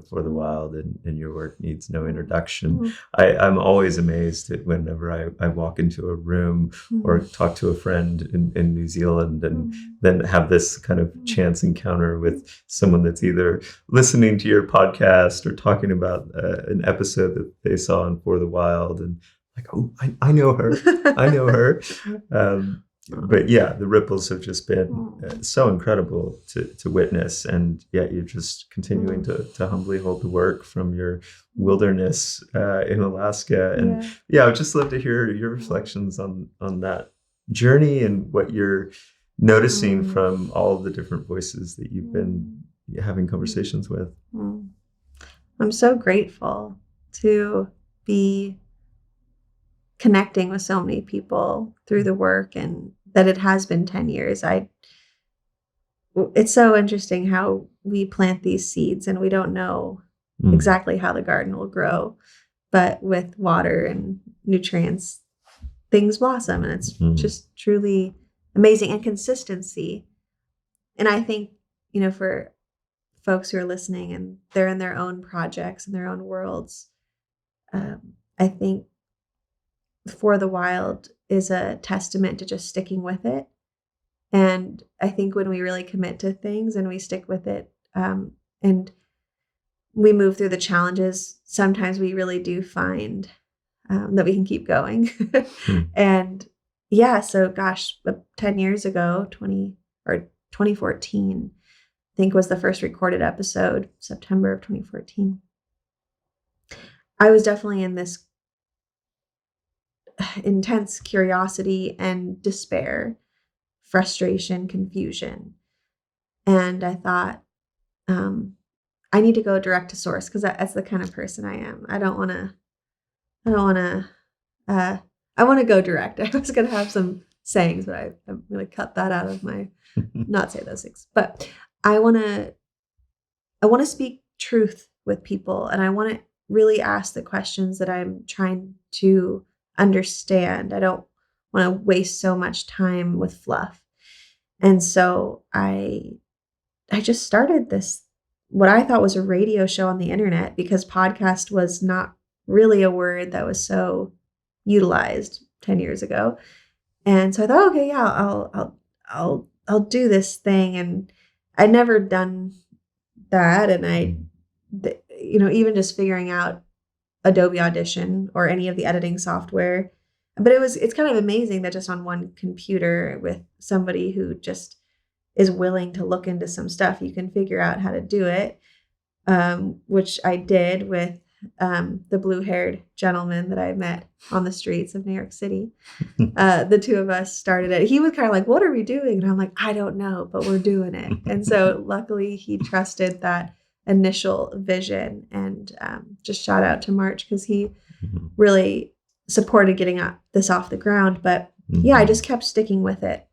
S3: For the Wild and your work needs no introduction. I'm always amazed at whenever I walk into a room or talk to a friend in New Zealand and then have this kind of chance encounter with someone that's either listening to your podcast or talking about an episode that they saw on For the Wild, and like, oh, I know her. I know her. But yeah, the ripples have just been so incredible to witness. And yet you're just continuing to humbly hold the work from your wilderness in Alaska. And I would just love to hear your reflections on that journey and what you're noticing from all of the different voices that you've been having conversations with.
S1: I'm so grateful to be connecting with so many people through the work, and that it has been 10 years. It's so interesting how we plant these seeds and we don't know exactly how the garden will grow, but with water and nutrients, things blossom, and it's just truly amazing. And consistency. And I think, for folks who are listening and they're in their own projects and their own worlds, I think For the Wild is a testament to just sticking with it And I think when we really commit to things and we stick with it, and we move through the challenges, sometimes we really do find that we can keep going. And yeah, so gosh, 10 years ago, 2014, I think was the first recorded episode, September of 2014. I was definitely in this intense curiosity and despair, frustration, confusion. And I thought, I need to go direct to source because that's the kind of person I am. I want to go direct. I was going to have some sayings, but I'm going to cut that out of my, not say those things, but I want to speak truth with people. And I want to really ask the questions that I'm trying to understand. I don't want to waste so much time with fluff. And so I just started this, what I thought was a radio show on the internet, because podcast was not really a word that was so utilized 10 years ago. And so I thought, okay, yeah, I'll do this thing. And I'd never done that. And even just figuring out Adobe Audition or any of the editing software. But it's kind of amazing that just on one computer with somebody who just is willing to look into some stuff, you can figure out how to do it, which I did with the blue-haired gentleman that I met on the streets of New York City. The two of us started it. He was kind of like, what are we doing? And I'm like, I don't know, but we're doing it. And so luckily he trusted that initial vision, and just shout out to March because he really supported getting this off the ground. But yeah, I just kept sticking with it.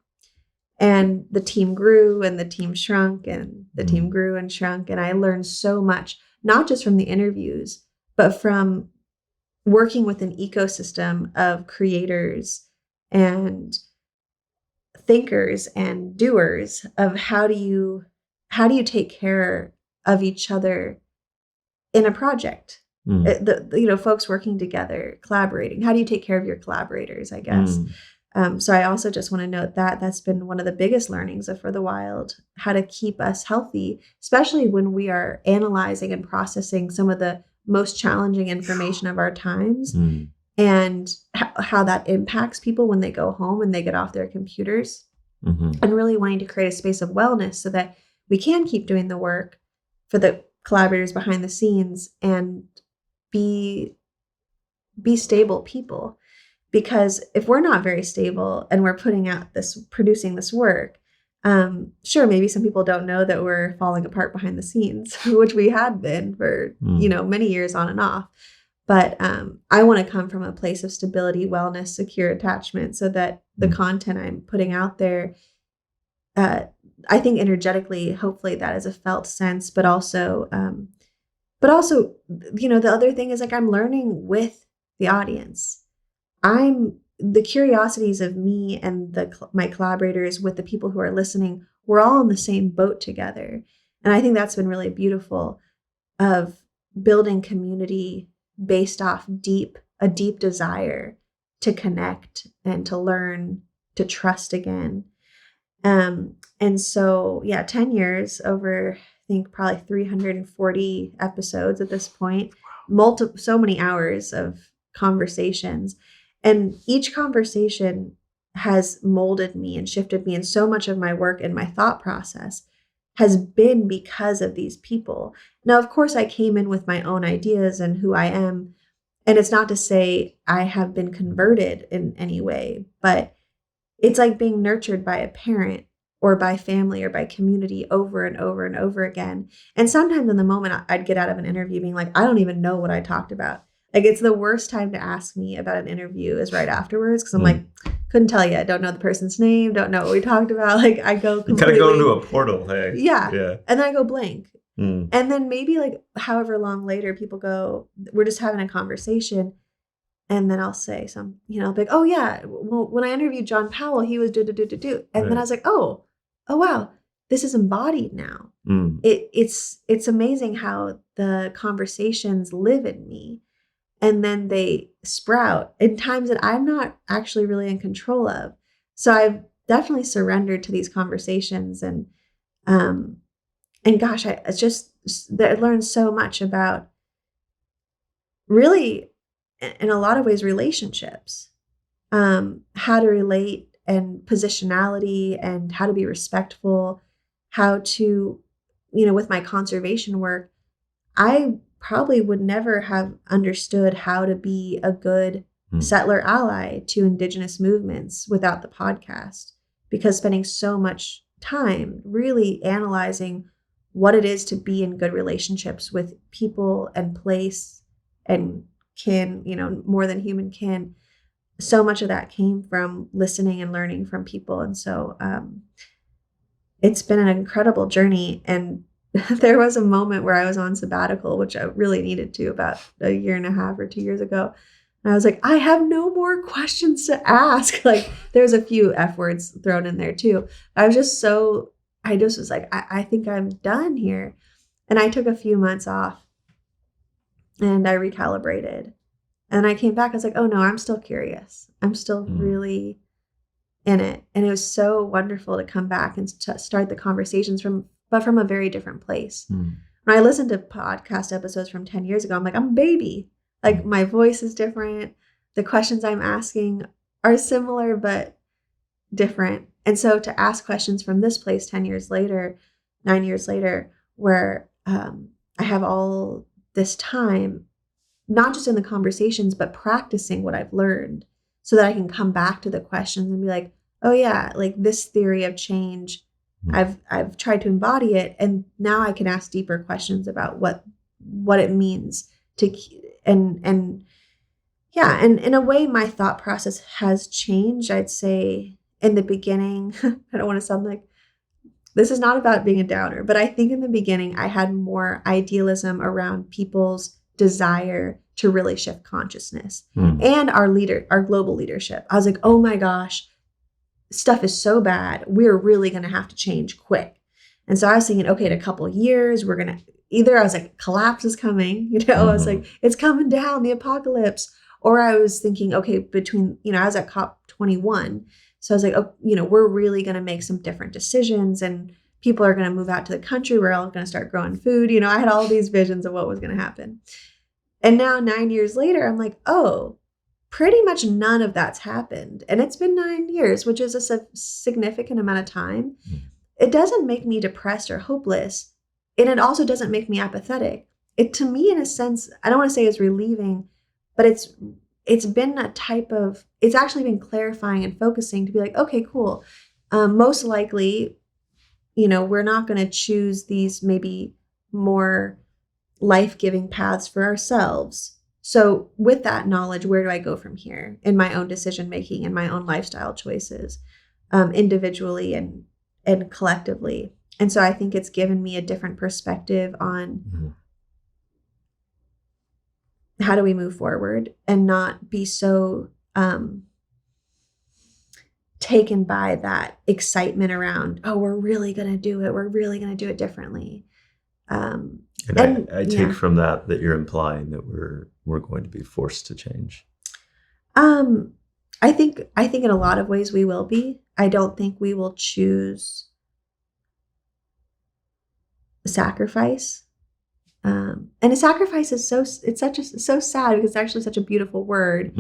S1: And the team grew and the team shrunk and the team grew and shrunk. And I learned so much, not just from the interviews, but from working with an ecosystem of creators and thinkers and doers of how do you take care of each other in a project. Folks working together, collaborating. How do you take care of your collaborators, I guess? So I also just want to note that that's been one of the biggest learnings of For the Wild, how to keep us healthy, especially when we are analyzing and processing some of the most challenging information of our times, and how that impacts people when they go home and they get off their computers, and really wanting to create a space of wellness so that we can keep doing the work for the collaborators behind the scenes and be stable people. Because if we're not very stable and we're producing this work, sure, maybe some people don't know that we're falling apart behind the scenes, which we had been for, many years on and off. But I want to come from a place of stability, wellness, secure attachment, so that the content I'm putting out there, I think energetically, hopefully that is a felt sense, but also, the other thing is, like, I'm learning with the audience. The curiosities of me and my collaborators with the people who are listening, we're all in the same boat together. And I think that's been really beautiful, of building community based off a deep desire to connect and to learn, to trust again. And so, 10 years, over, I think probably 340 episodes at this point, so many hours of conversations. And each conversation has molded me and shifted me. And so much of my work and my thought process has been because of these people. Now, of course, I came in with my own ideas and who I am. And it's not to say I have been converted in any way, but it's like being nurtured by a parent or by family or by community over and over and over again. And sometimes in the moment, I'd get out of an interview being like, I don't even know what I talked about. Like, it's the worst time to ask me about an interview is right afterwards, because I'm like, couldn't tell you. I don't know the person's name, don't know what we talked about. Like, I go completely.
S3: You kind of go into a portal, hey.
S1: Yeah. And then I go blank. And then maybe, like, however long later, people go, we're just having a conversation. And then I'll say like, oh, yeah, well, when I interviewed John Powell, he was do. And then I was like, oh, wow, this is embodied now. It's amazing how the conversations live in me. And then they sprout in times that I'm not actually really in control of. So definitely surrendered to these conversations, and gosh, I learned so much about, really, in a lot of ways, relationships, how to relate, and positionality, and how to be respectful, how to, with my conservation work, I probably would never have understood how to be a good settler ally to Indigenous movements without the podcast, because spending so much time really analyzing what it is to be in good relationships with people and place and kin, more than human kin. So much of that came from listening and learning from people. And so it's been an incredible journey. And there was a moment where I was on sabbatical, which I really needed to, about a year and a half or 2 years ago. And I was like, I have no more questions to ask. Like, there's a few F words thrown in there too. I just was like, I think I'm done here. And I took a few months off and I recalibrated. And I came back, I was like, oh no, I'm still curious. I'm still really in it. And it was so wonderful to come back and start the conversations from a very different place. When I listened to podcast episodes from 10 years ago, I'm like, I'm a baby. Like, my voice is different. The questions I'm asking are similar, but different. And so to ask questions from this place 10 years later, 9 years later, where I have all this time, not just in the conversations, but practicing what I've learned, so that I can come back to the questions and be like, oh yeah, like this theory of change, I've tried to embody it, and now I can ask deeper questions about what it means to, and in a way, my thought process has changed. I'd say in the beginning, I don't want to sound like, this is not about being a downer, but I think in the beginning I had more idealism around people's desire to really shift consciousness and our global leadership. I was like, oh my gosh, stuff is so bad. We're really going to have to change quick. And so I was thinking, okay, in a couple of years, we're going to I was like, collapse is coming, I was like, it's coming down, the apocalypse. Or I was thinking, okay, I was at COP21. So I was like, oh, we're really going to make some different decisions, and people are going to move out to the country. We're all going to start growing food. I had all these visions of what was going to happen. And now 9 years later, I'm like, oh, pretty much none of that's happened. And it's been 9 years, which is a significant amount of time. It doesn't make me depressed or hopeless. And it also doesn't make me apathetic. It, to me, in a sense, I don't want to say it's relieving, but it's been a type of, it's actually been clarifying and focusing to be like, okay, cool. Most likely, we're not going to choose these maybe more life-giving paths for ourselves. So with that knowledge, where do I go from here in my own decision-making and my own lifestyle choices, individually and collectively? And so I think it's given me a different perspective on how do we move forward and not be so taken by that excitement around, oh, we're really going to do it. We're really going to do it differently.
S3: I take from that you're implying that we're going to be forced to change.
S1: I think in a lot of ways we will be. I don't think we will choose sacrifice. And a sacrifice is so sad, because it's actually such a beautiful word.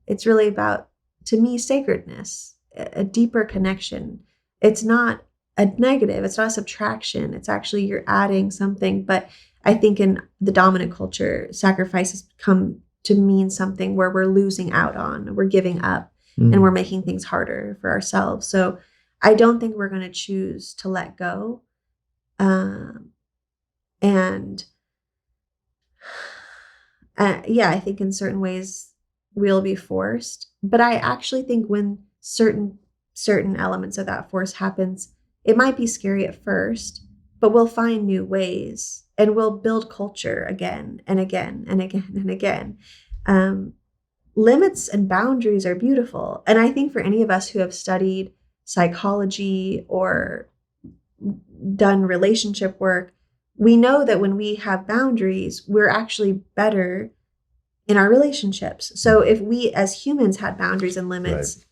S1: It's really about, to me, sacredness, a deeper connection. It's not a negative, it's not a subtraction. It's actually, you're adding something. But I think in the dominant culture, sacrifice has come to mean something where we're losing out on, we're giving up, and we're making things harder for ourselves. So I don't think we're going to choose to let go. I think in certain ways we'll be forced, but I actually think when certain elements of that force happens, it might be scary at first, but we'll find new ways, and we'll build culture again and again and again and again. Limits and boundaries are beautiful. And I think for any of us who have studied psychology or done relationship work, we know that when we have boundaries, we're actually better in our relationships. So if we as humans had boundaries and limits,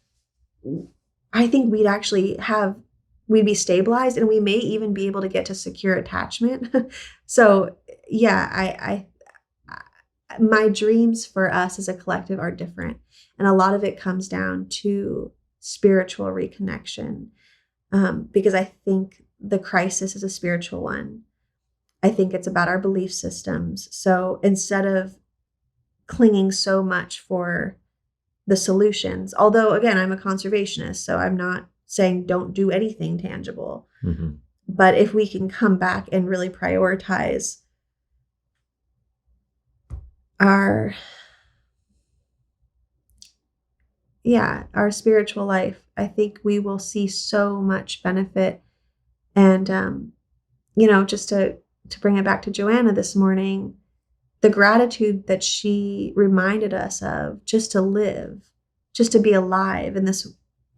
S1: I think we'd be stabilized, and we may even be able to get to secure attachment. So yeah, my dreams for us as a collective are different. And a lot of it comes down to spiritual reconnection, because I think the crisis is a spiritual one. I think it's about our belief systems. So instead of clinging so much for the solutions, although again, I'm a conservationist, so I'm not saying don't do anything tangible.
S3: Mm-hmm.
S1: But if we can come back and really prioritize our spiritual life, I think we will see so much benefit. And just to bring it back to Joanna this morning, the gratitude that she reminded us of, just to live, just to be alive in this,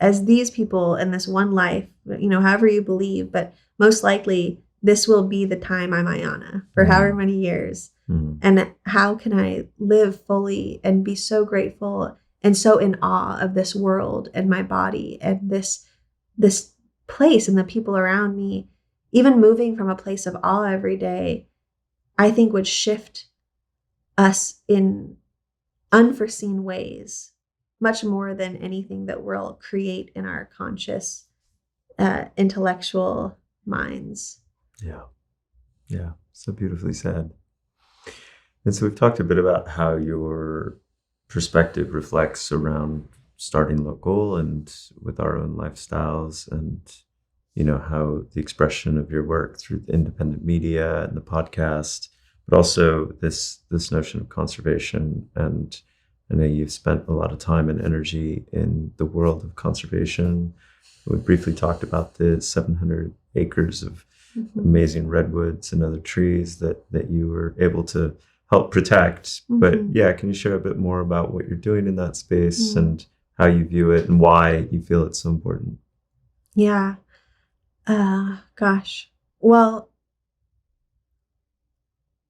S1: as these people in this one life, however you believe, but most likely this will be the time I'm Ayana for however many years.
S3: Mm-hmm.
S1: And how can I live fully and be so grateful and so in awe of this world and my body and this place and the people around me. Even moving from a place of awe every day, I think would shift us in unforeseen ways, much more than anything that we'll create in our conscious, intellectual minds.
S3: Yeah, so beautifully said. And so we've talked a bit about how your perspective reflects around starting local and with our own lifestyles, and how the expression of your work through the independent media and the podcast, but also this notion of conservation. And I know you've spent a lot of time and energy in the world of conservation. We briefly talked about the 700 acres of amazing redwoods and other trees that you were able to help protect. But yeah, can you share a bit more about what you're doing in that space and how you view it and why you feel it's so important?
S1: Yeah. Gosh. Well,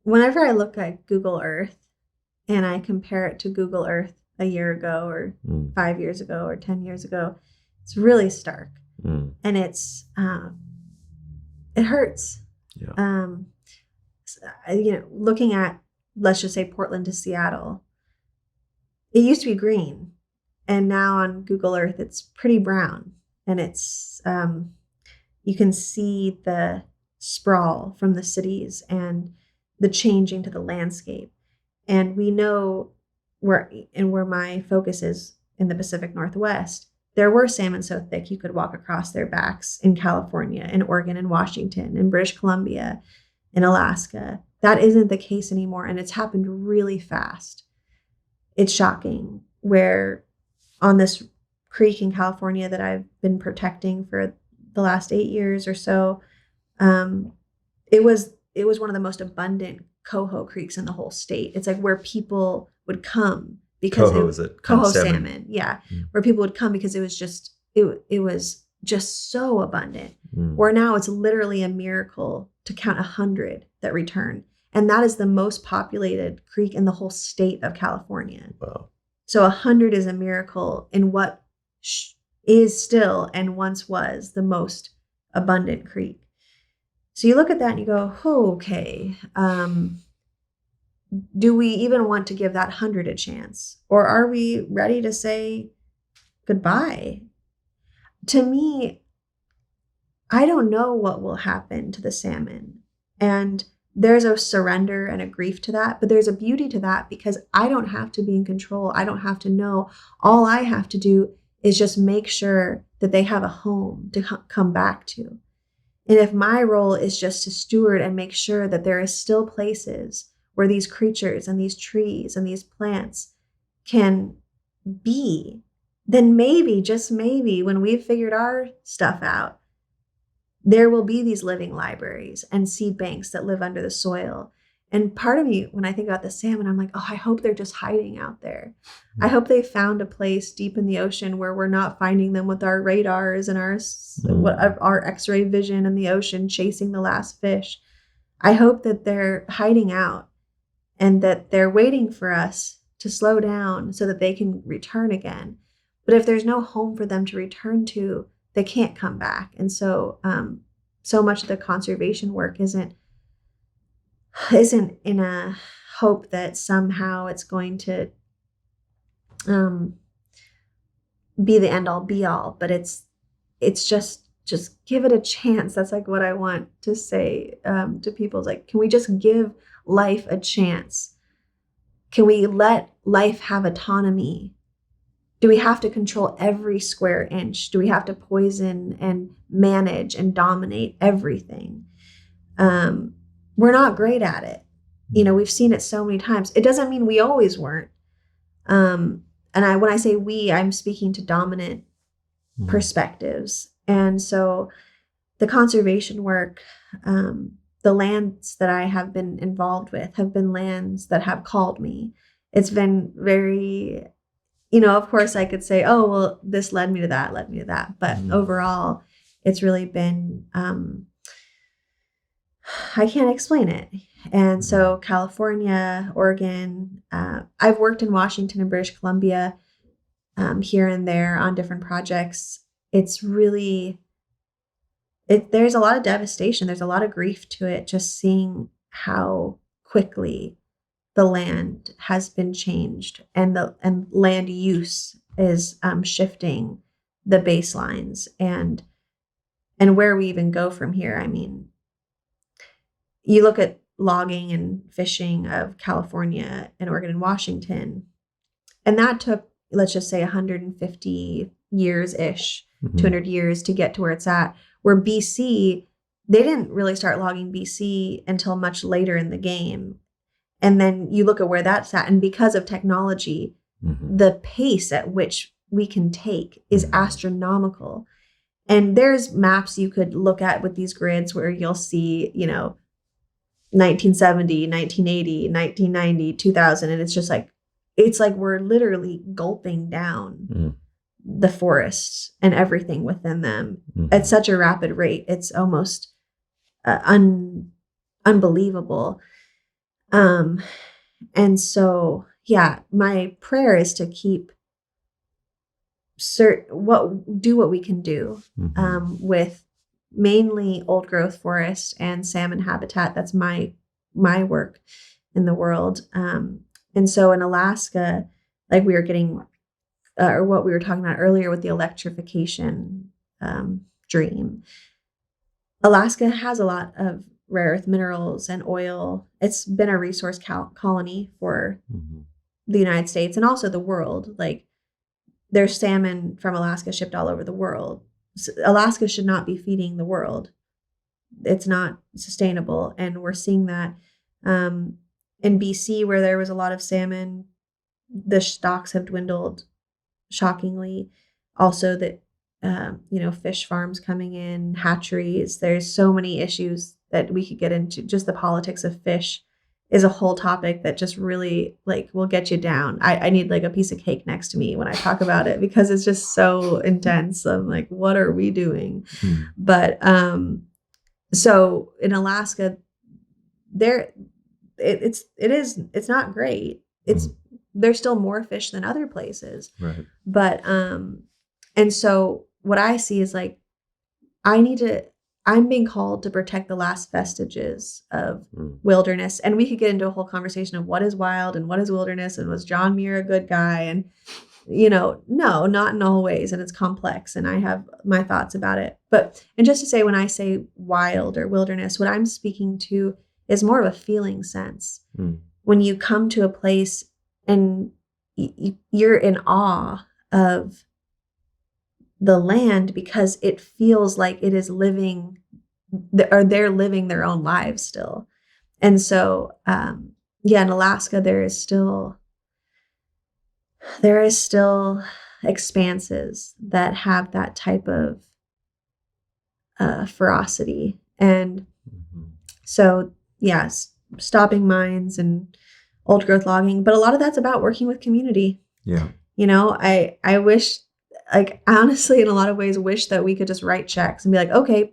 S1: whenever I look at Google Earth and I compare it to Google Earth a year ago or 5 years ago or 10 years ago, it's really stark. And it's, it hurts.
S3: Yeah.
S1: Looking at, let's just say, Portland to Seattle, it used to be green, and now on Google Earth, it's pretty brown. And it's, you can see the sprawl from the cities and the changing to the landscape. And we know where my focus is in the Pacific Northwest, there were salmon so thick you could walk across their backs in California, in Oregon, in Washington, in British Columbia, in Alaska. That isn't the case anymore, and it's happened really fast. It's shocking. Where on this creek in California that I've been protecting for the last 8 years or so, it was one of the most abundant coho creeks in the whole state. It's like where people would come because coho salmon, yeah, where people would come because it was just so abundant. Where now it's literally a miracle to count 100 that return, and that is the most populated creek in the whole state of California.
S3: Wow!
S1: So 100 is a miracle in what is still and once was the most abundant creek. So you look at that and you go, oh, okay. Do we even want to give that 100 a chance? Or are we ready to say goodbye? To me, I don't know what will happen to the salmon. And there's a surrender and a grief to that, but there's a beauty to that because I don't have to be in control. I don't have to know. All I have to do is just make sure that they have a home to come back to. And if my role is just to steward and make sure that there is still places where these creatures and these trees and these plants can be, then maybe, just maybe, when we've figured our stuff out, there will be these living libraries and seed banks that live under the soil. And part of me, when I think about the salmon, I'm like, oh, I hope they're just hiding out there. I hope they found a place deep in the ocean where we're not finding them with our radars and our X-ray vision in the ocean chasing the last fish. I hope that they're hiding out and that they're waiting for us to slow down so that they can return again. But if there's no home for them to return to, they can't come back. And so, so much of the conservation work isn't in a hope that somehow it's going to be the end all be all, but it's just give it a chance. That's like what I want to say to people. Is like, can we just give life a chance? Can we let life have autonomy? Do we have to control every square inch? Do we have to poison and manage and dominate everything? We're not great at it. We've seen it so many times. It doesn't mean we always weren't. And when I say we, I'm speaking to dominant perspectives. And so the conservation work, the lands that I have been involved with have been lands that have called me. It's been very, of course I could say, oh, well, this led me to that. But overall, it's really been, I can't explain it. And so California, Oregon, I've worked in Washington and British Columbia, here and there on different projects. It's really, there's a lot of devastation. There's a lot of grief to it, just seeing how quickly the land has been changed and land use is shifting the baselines and where we even go from here. I mean, you look at logging and fishing of California and Oregon and Washington, and that took, let's just say 150 years-ish, 200 years to get to where it's at. Where BC, they didn't really start logging BC until much later in the game. And then you look at where that's at, and because of technology, the pace at which we can take is astronomical. And there's maps you could look at with these grids where you'll see, 1970, 1980, 1990, 2000. And it's like we're literally gulping down the forests and everything within them at such a rapid rate. It's almost unbelievable. And so, yeah, my prayer is to keep do what we can do with mainly old growth forest and salmon habitat. That's my work in the world. And so in Alaska, like we were getting, or what we were talking about earlier with the electrification dream, Alaska has a lot of rare earth minerals and oil. It's been a resource colony for the United States and also the world. Like, there's salmon from Alaska shipped all over the world. Alaska should not be feeding the world. It's not sustainable. And we're seeing that in BC, where there was a lot of salmon, the stocks have dwindled shockingly. Also that, fish farms coming in, hatcheries, there's so many issues that we could get into. Just the politics of fish is a whole topic that just really will get you down. I need a piece of cake next to me when I talk about it, because it's just so intense. I'm like, what are we doing? But so in Alaska, it's not great. There's still more fish than other places.
S3: Right.
S1: But and so what I see is I'm being called to protect the last vestiges of wilderness. And we could get into a whole conversation of what is wild and what is wilderness, and was John Muir a good guy? And, no, not in all ways. And it's complex, and I have my thoughts about it. And just to say, when I say wild or wilderness, what I'm speaking to is more of a feeling sense. When you come to a place and you're in awe of the land, because it feels like it is living, or they're living their own lives still. And so, in Alaska, there is still expanses that have that type of ferocity. And so, yes, stopping mines and old growth logging, but a lot of that's about working with community.
S3: Yeah.
S1: I wish, I honestly, in a lot of ways, wish that we could just write checks and be like, okay,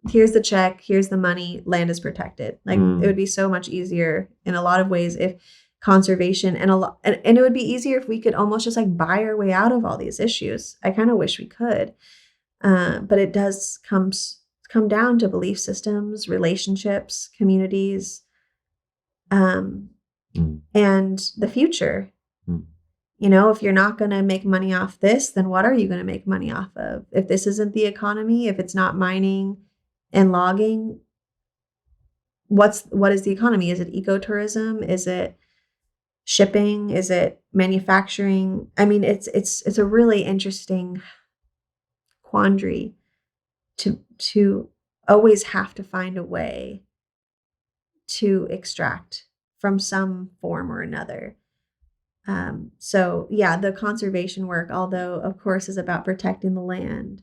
S1: here's the check, here's the money, land is protected. It would be so much easier in a lot of ways if conservation and a lot. And it would be easier if we could almost just like buy our way out of all these issues. I kind of wish we could. But it does come down to belief systems, relationships, communities, and the future. You know, if you're not going to make money off this, then what are you going to make money off of? If this isn't the economy, if it's not mining and logging, what is the economy? Is it ecotourism? Is it shipping? Is it manufacturing? I mean, it's a really interesting quandary to always have to find a way to extract from some form or another. So yeah, the conservation work, although of course is about protecting the land,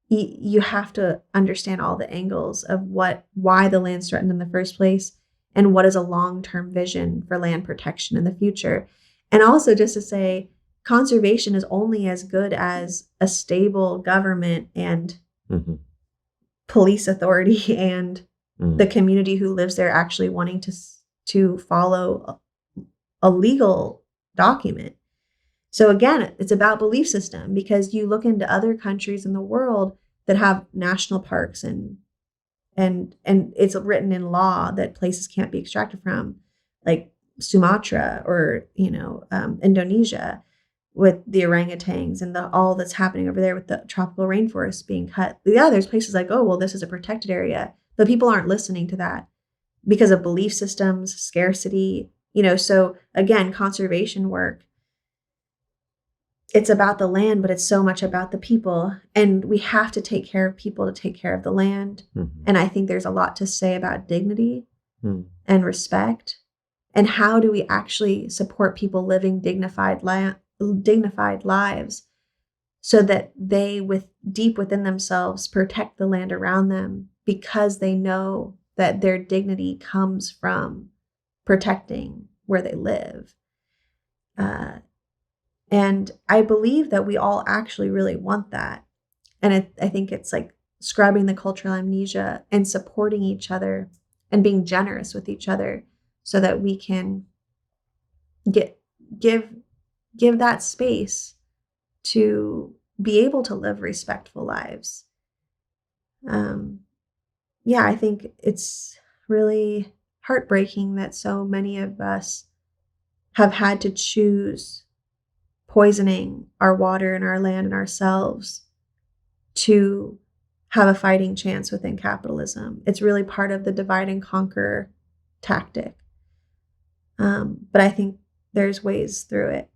S1: you have to understand all the angles of why the land's threatened in the first place and what is a long-term vision for land protection in the future. And also just to say, conservation is only as good as a stable government and police authority and the community who lives there actually wanting to follow a legal document. So again, it's about belief system, because you look into other countries in the world that have national parks and it's written in law that places can't be extracted from, like Sumatra or Indonesia with the orangutans and all that's happening over there with the tropical rainforest being cut. Yeah, there's places like, oh, well, this is a protected area, but people aren't listening to that because of belief systems, scarcity. So again, conservation work, it's about the land, but it's so much about the people. And we have to take care of people to take care of the land. And I think there's a lot to say about dignity and respect. And how do we actually support people living dignified lives so that they, deep within themselves, protect the land around them, because they know that their dignity comes from protecting where they live. And I believe that we all actually really want that. And I think it's like scrubbing the cultural amnesia and supporting each other and being generous with each other so that we can give that space to be able to live respectful lives. I think it's really heartbreaking that so many of us have had to choose poisoning our water and our land and ourselves to have a fighting chance within capitalism. It's really part of the divide and conquer tactic. But I think there's ways through it.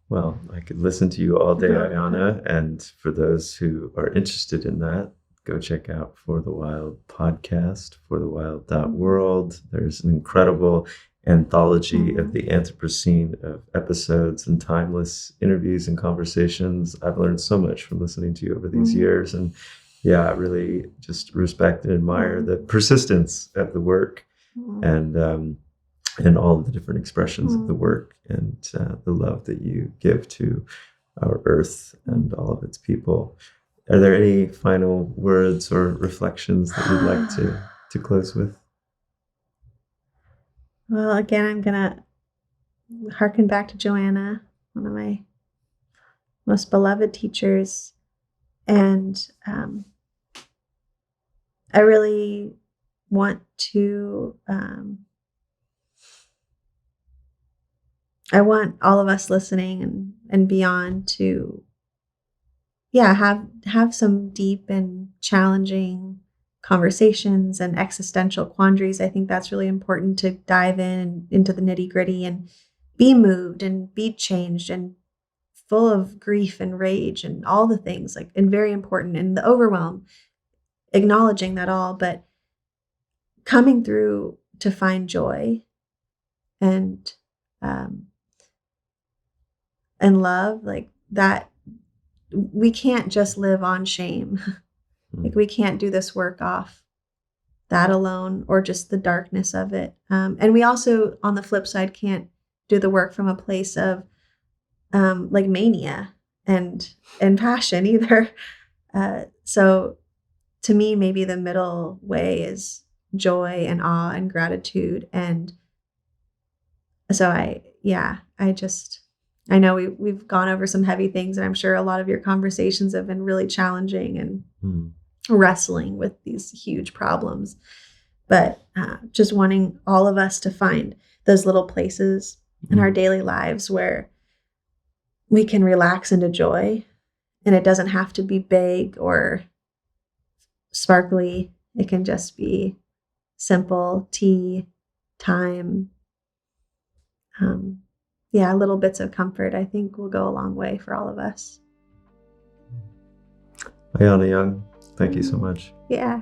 S3: Well, I could listen to you all day, Ayana. And for those who are interested in that, go check out For the Wild podcast, forthewild.world. There's an incredible anthology of the Anthropocene of episodes and timeless interviews and conversations. I've learned so much from listening to you over these years. And I really just respect and admire the persistence of the work and all of the different expressions of the work and the love that you give to our earth and all of its people. Are there any final words or reflections that you'd like to close with?
S1: Well, again, I'm going to harken back to Joanna, one of my most beloved teachers. And I really want to, I want all of us listening and beyond to, have some deep and challenging conversations and existential quandaries. I think that's really important to dive into the nitty gritty and be moved and be changed and full of grief and rage and all the things, and very important, and the overwhelm, acknowledging that all, but coming through to find joy and love, that. We can't just live on shame. We can't do this work off that alone or just the darkness of it. And we also, on the flip side, can't do the work from a place of mania and passion either. So to me, maybe the middle way is joy and awe and gratitude. And so I know we've gone over some heavy things, and I'm sure a lot of your conversations have been really challenging and wrestling with these huge problems. But just wanting all of us to find those little places in our daily lives where we can relax into joy, and it doesn't have to be big or sparkly. It can just be simple tea, time. Little bits of comfort, I think, will go a long way for all of us.
S3: Ayana Young, thank you so much.
S1: Yeah,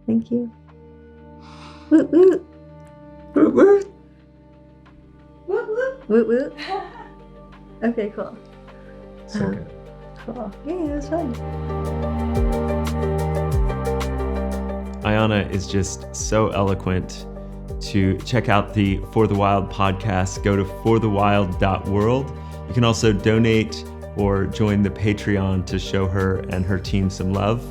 S1: thank you. Woot woot.
S3: Woot woot.
S1: Woot woot. Woot woot. Okay, cool.
S3: So good.
S1: Cool. Yeah, it was fun.
S2: Ayana is just so eloquent. To check out the For the Wild podcast, go to forthewild.world. You can also donate or join the Patreon to show her and her team some love.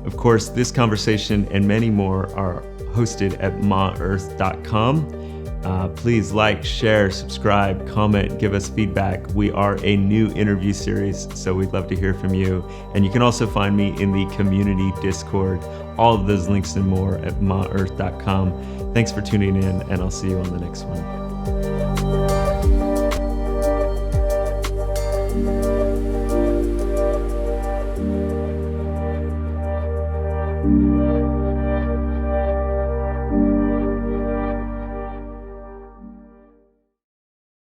S2: Of course, this conversation and many more are hosted at maearth.com. Please like, share, subscribe, comment, give us feedback. We are a new interview series, so we'd love to hear from you. And you can also find me in the community Discord. All of those links and more at maearth.com. Thanks for tuning in, and I'll see you on the next one.